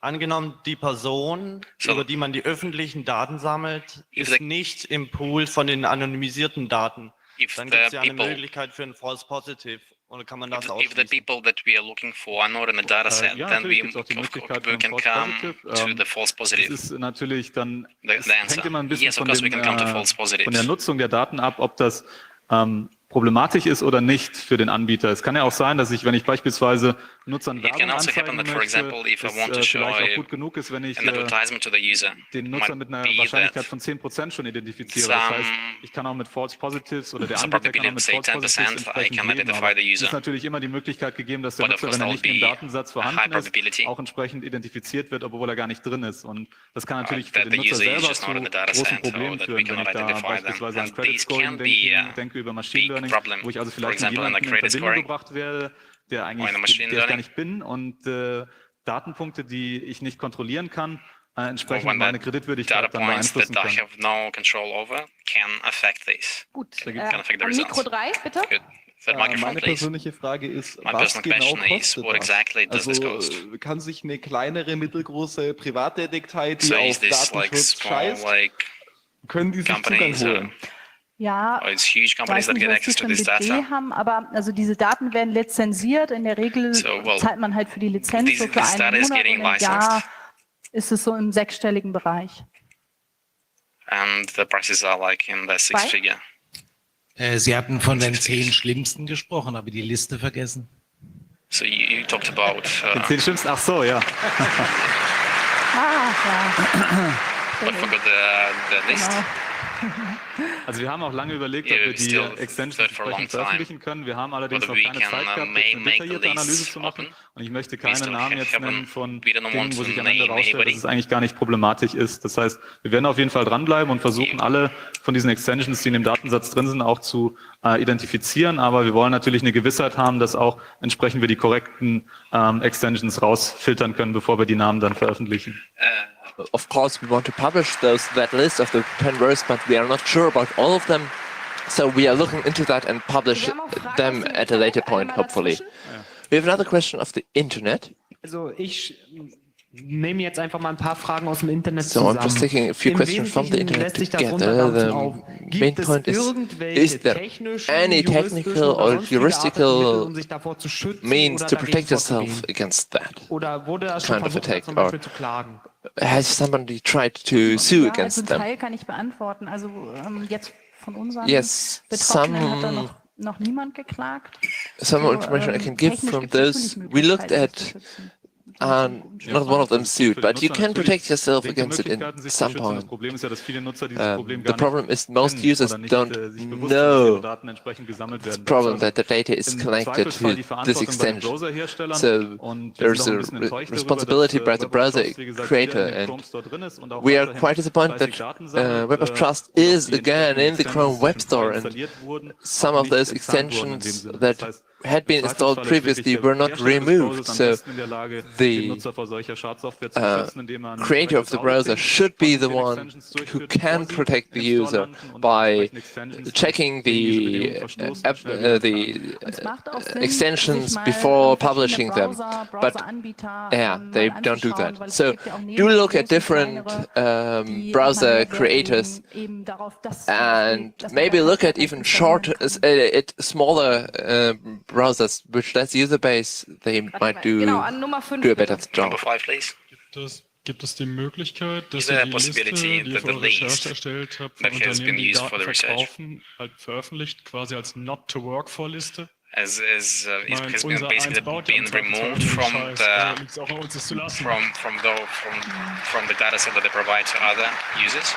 Angenommen, die Person, So. über die man die öffentlichen Daten sammelt, If ist the- nicht im Pool von den anonymisierten Daten. If Dann the gibt es ja eine people, Möglichkeit für ein False Positive. Oder kann man das if the ausschließen? people that we are looking for are not in the data set, Ja, then natürlich we gibt es auch die Möglichkeit can von False come Positive. to the false Das positive. ist natürlich dann, The es answer. hängt immer ein bisschen Yes, of course we can come to false von der positives. Nutzung der Daten ab, ob das problematisch ist oder nicht für den Anbieter. Es kann ja auch sein, dass ich, wenn ich beispielsweise Nutzern Werbung anzeigen möchte, es vielleicht auch gut genug ist, wenn ich den Nutzer mit einer Wahrscheinlichkeit von 10% schon identifiziere. Das heißt, ich kann auch mit False Positives oder der Anbieter kann auch mit False Positives entsprechend wählen. Aber es ist natürlich immer die Möglichkeit gegeben, dass der Nutzer, wenn er nicht im Datensatz vorhanden ist, auch entsprechend identifiziert wird, obwohl er gar nicht drin ist. Und das kann natürlich für den Nutzer selber zu großen Problemen führen, wenn ich da beispielsweise an Credit Scoring denke über Machine Learning, wo ich also vielleicht mit jemandem in Verbindung gebracht werde, der ich gar nicht bin, und Datenpunkte, die ich nicht kontrollieren kann, entsprechend meine Kreditwürdigkeit dann beeinflussen kann. Gut, Mikro 3, bitte. Meine persönliche Frage ist, was genau kostet das? Also kann sich eine kleinere, mittelgroße Privatdetektei, die auf Datenschutz scheißt, können die sich Zugang holen? Ja, ich weiß nicht, was die für ein Budget haben, aber also diese Daten werden lizenziert. In der Regel zahlt man halt für die Lizenz so für einen Monat, und im Jahr ist es so im sechsstelligen Bereich. And the prices are like in the six figure. Sie hatten von den 10 Schlimmsten gesprochen, aber die Liste vergessen. So you talked about... Den 10 Schlimmsten, ach so, ja. Ja. But forgot the list. Also wir haben auch lange überlegt, ob wir die Extensions entsprechend veröffentlichen können. Wir haben allerdings noch keine Zeit gehabt, eine detaillierte Analyse zu machen. Und ich möchte keine Namen jetzt nennen von Dingen, wo sich am Ende rausstellt, dass es eigentlich gar nicht problematisch ist. Das heißt, wir werden auf jeden Fall dranbleiben und versuchen, alle von diesen Extensions, die in dem Datensatz drin sind, auch zu identifizieren. Aber wir wollen natürlich eine Gewissheit haben, dass auch entsprechend wir die korrekten Extensions rausfiltern können, bevor wir die Namen dann veröffentlichen. Of course, we want to publish that list of the 10 worst, but we are not sure about all of them. So we are looking into that and publish them at a later point, hopefully. We have another question of the Internet. Also ich nehme jetzt einfach mal ein paar Fragen aus dem Internet zusammen. So I'm just taking a few questions from the Internet together. The main point is there any technical or heuristical means to protect yourself against that kind of attack? Or has somebody tried to sue against them? Teil kann ich beantworten. Also jetzt von unseren Betroffenen hat da noch niemand geklagt. Some more information I can give from those we looked at. Not one of them sued, but you can protect yourself against it in some point. The problem is most users don't know the problem that the data is connected to this extension. So there's a responsibility by the browser creator, and we are quite disappointed that Web of Trust is again in the Chrome Web Store, and some of those extensions that had been installed previously were not removed. So the creator of the browser should be the one who can protect the user by checking the extensions before publishing them. But yeah, they don't do that. So do look at different browser creators and maybe look at even smaller browsers, which less user base, they might do a better job. Number 5, please. Gibt es die Möglichkeit, dass ihr die Liste, die ihr für eure Recherche erstellt habt, von Unternehmen, die Daten verkaufen, halt veröffentlicht, quasi als Not-to-Work-For-Liste? As has been basically been removed from the data set that they provide to other users.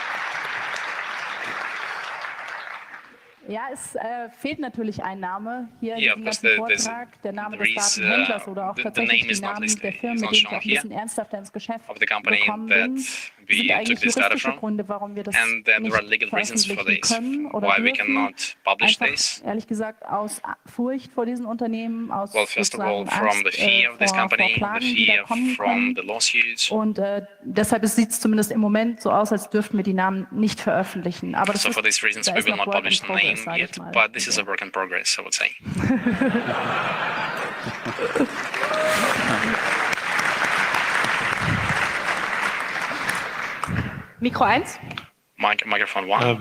Ja, es fehlt natürlich ein Name hier in diesem ganzen Vortrag, der Name des Datenhändlers oder auch tatsächlich die Namen der Firmen, mit denen ich auch ein bisschen ernsthafter ins Geschäft gekommen bin. Es sind eigentlich juristische Gründe, warum wir das nicht veröffentlichen können oder dürfen. Einfach, ehrlich gesagt, aus Furcht vor diesen Unternehmen, aus sozusagen Angst vor Klagen, die da kommen können. Und deshalb sieht es zumindest im Moment so aus, als dürften wir die Namen nicht veröffentlichen. Aber das ist, da ist noch Work in Progress, sage ich mal. But this is a work in progress, I would say. Mikro 1. Microphone 1.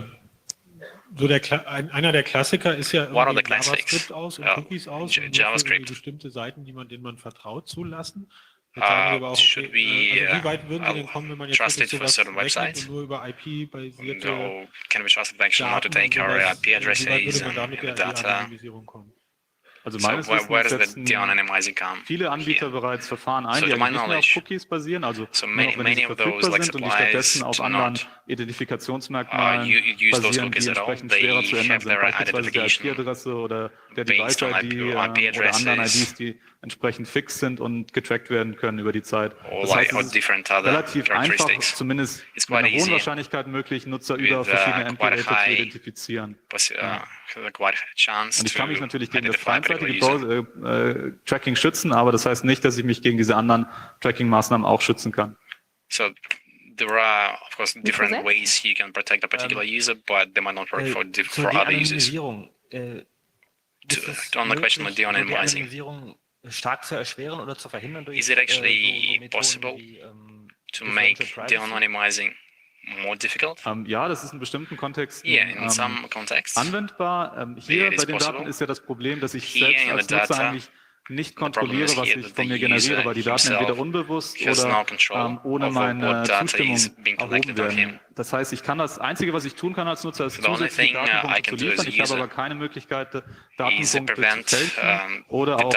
So einer der Klassiker ist ja JavaScript aus und Cookies aus und JavaScript. Bestimmte Seiten, denen man vertraut, zulassen. Jetzt sagen wir aber auch, okay, wie weit würden Sie denn kommen, wenn man jetzt sowas wegnimmt und nur über IP-basierte can we trust the bank not to take our IP addresses wie weit würde man da mit der data? Anonymisierung kommen? Also meines Wissens setzen viele Anbieter bereits Verfahren ein, die eigentlich nicht mehr auf Cookies basieren, also nur noch, wenn sie verfügbar sind und die stattdessen auf anderen Identifikationsmerkmalen basieren, die entsprechend schwerer zu ändern sind, beispielsweise der IP-Adresse oder der Device-ID oder anderen IDs, die entsprechend fix sind und getrackt werden können über die Zeit. Das heißt, es ist relativ einfach, zumindest mit einer hohen Wahrscheinlichkeit möglich, Nutzer über verschiedene Endgeräte zu identifizieren. Und ich kann mich natürlich gegen das clientseitige Tracking schützen, aber das heißt nicht, dass ich mich gegen diese anderen Tracking-Maßnahmen auch schützen kann. So there are, of course, different ways you can protect a particular user, but they might not work for other users. On the question of de-anonymizing, stark zu erschweren oder zu verhindern durch is it actually possible to make de-anonymizing more difficult? Ja, das ist in bestimmten Kontexten in some contexts. Anwendbar. Hier bei den Daten ist ja das Problem, dass ich selbst als Nutzer eigentlich nicht kontrolliere, was ich von mir generiere, weil die Daten entweder unbewusst oder ohne meine Zustimmung erhoben werden. Das heißt, ich kann das Einzige, was ich tun kann als Nutzer, ist zusätzliche Datenpunkte zu liefern. Ich habe aber keine Möglichkeit, Datenpunkte zu fälschen oder auch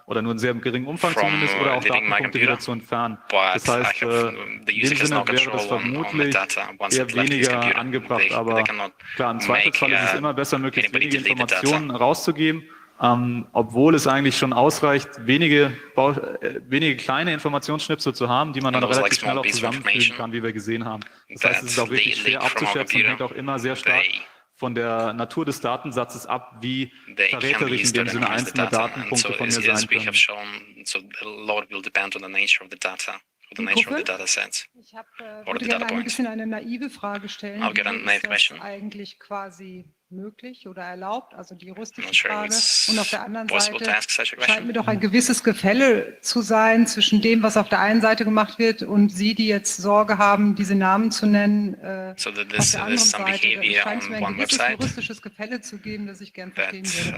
oder nur in sehr geringem Umfang zumindest oder auch Datenpunkte wieder zu entfernen. Das heißt, in dem Sinne wäre das vermutlich eher weniger angebracht, aber klar, im Zweifelsfall ist es immer besser, möglichst wenige Informationen rauszugeben, obwohl es eigentlich schon ausreicht, wenige kleine Informationsschnipsel zu haben, die man dann relativ schnell auch zusammenfügen kann, wie wir gesehen haben. Das heißt, es ist auch wirklich schwer abzuschätzen und hängt auch immer sehr stark von der Natur des Datensatzes ab, wie verräterisch in dem Sinne einzelne Datenpunkte von mir sein können. Ich würde gerne ein bisschen eine naive Frage stellen. Ist das eigentlich quasi möglich oder erlaubt, also die juristische Frage. Und auf der anderen Seite scheint mir doch ein gewisses Gefälle zu sein zwischen dem, was auf der einen Seite gemacht wird und Sie, die jetzt Sorge haben, diese Namen zu nennen, auf der anderen Seite. Es scheint mir ein gewisses juristisches Gefälle zu geben, das ich gern verstehen würde.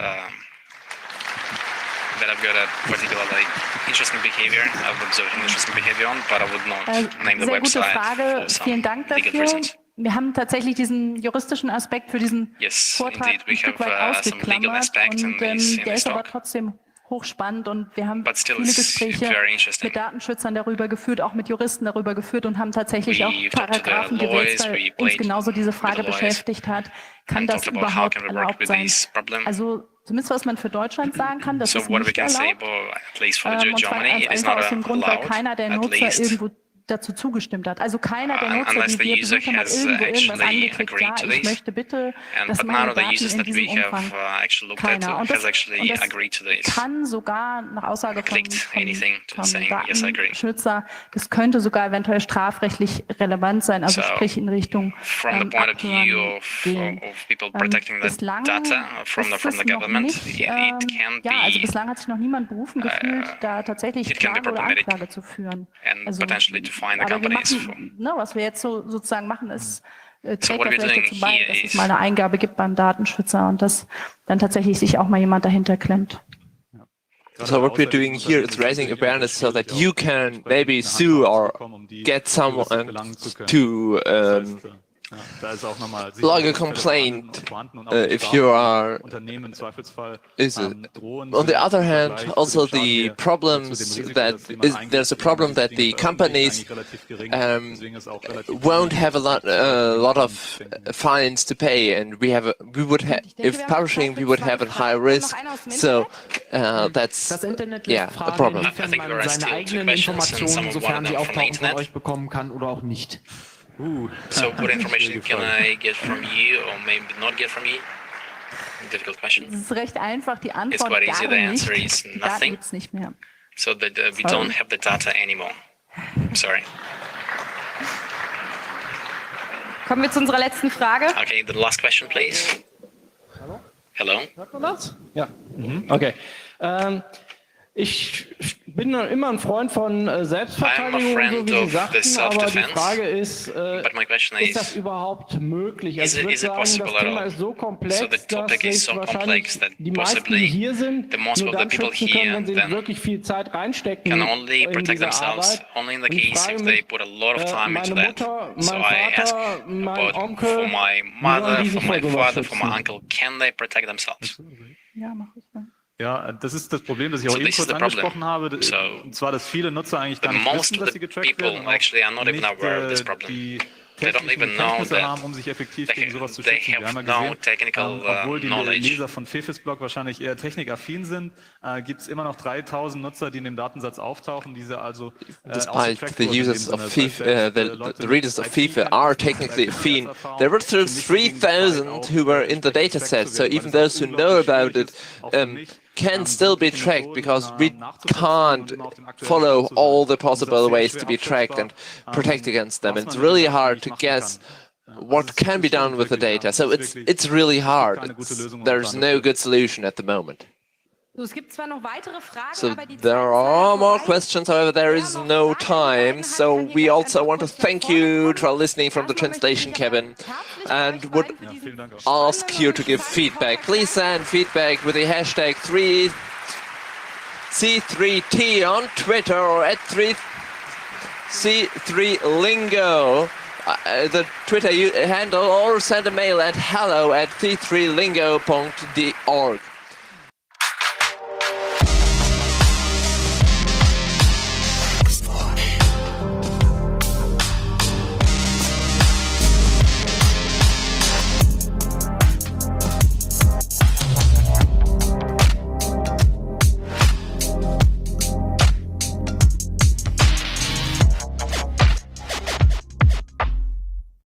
That I've got a particularly interesting behavior. I've observed interesting behavior on, but I would not name the website. Sehr gute Frage. Vielen Dank dafür. Wir haben tatsächlich diesen juristischen Aspekt für diesen Vortrag ein Stück weit ausgeklammert und der ist aber trotzdem hochspannend und wir haben viele Gespräche mit Datenschützern darüber geführt, auch mit Juristen darüber geführt und haben tatsächlich auch Paragraphen gewälzt, weil uns genauso diese Frage beschäftigt hat. Kann das überhaupt erlaubt sein? Also zumindest was man für Deutschland sagen kann, das ist nicht erlaubt. Und zwar einfach aus dem Grund, weil keiner der Nutzer irgendwo dazu zugestimmt hat. Also keiner der Nutzer, die wir besucht haben, hat irgendwo irgendwas angeklickt. Ja, ich möchte bitte, dass meine Daten in diesem Umfang keiner. Und das kann sogar nach Aussage von Datenschützer, das könnte sogar eventuell strafrechtlich relevant sein, also sprich in Richtung Abhören gehen. Bislang bislang hat sich noch niemand berufen gefühlt, da tatsächlich Klage oder Anklage zu führen. Also aber wir machen, was wir jetzt sozusagen machen, ist, trägt ja vielleicht dazu bei, dass es mal eine Eingabe gibt beim Datenschützer und dass dann tatsächlich sich auch mal jemand dahinter klemmt. So what we're doing here is raising awareness so that you can maybe sue or get someone to log a complaint if you are. On the other hand, also the problems that there's a problem that the companies won't have a lot of fines to pay, and we would have if publishing we would have a high risk. So that's a problem. I think there are still two questions, and some of them from the internet. Bekommen kann oder auch nicht. So what information can I get from you or maybe not get from you? Difficult question. Das ist recht einfach, die Antwort quite easy. The answer is nothing. Gibt's nicht mehr. So that we don't have the data anymore. Sorry. Kommen wir zu unserer letzten Frage. Okay, the last question, please. Hello? Hört man das? Ja. Okay. Ich bin immer ein Freund von Selbstverteidigung, so wie Sie sagten, aber die Frage ist das überhaupt möglich? Also ich würde sagen, das Thema ist so komplex, dass sich wahrscheinlich die meisten, die hier sind, nur dann schützen können, wenn sie wirklich viel Zeit reinstecken in diese Arbeit. Und ich frage mich, meine Mutter, mein Vater, mein Onkel, for my mother, for my father, for my uncle, can they protect themselves? Ja, mach ich dann. Ja, das ist das Problem, das ich auch eben kurz angesprochen habe, und zwar, dass viele Nutzer eigentlich gar nicht wissen, dass sie getrackt werden und auch nicht die technischen Kenntnisse haben, um sich effektiv gegen sowas zu schützen. Wir haben ja gesehen, obwohl die Leser von Fefis-Blog wahrscheinlich eher technikaffin sind, gibt es immer noch 3000 Nutzer, die in dem Datensatz auftauchen, diese also despite the users of FIFA, the readers of FIFA are technically affine, there were still 3000 who were in the dataset, so even those who know about it can still be tracked, because we can't follow all the possible ways to be tracked and protect against them. It's really hard to guess what can be done with the data. So it's really hard. There's no good solution at the moment. So there are more questions, however there is no time, so we also want to thank you for listening from the translation cabin and would ask you to give feedback. Please send feedback with the hashtag C3T on Twitter or at C3Lingo, the Twitter handle, or send a mail at hello@c3lingo.org.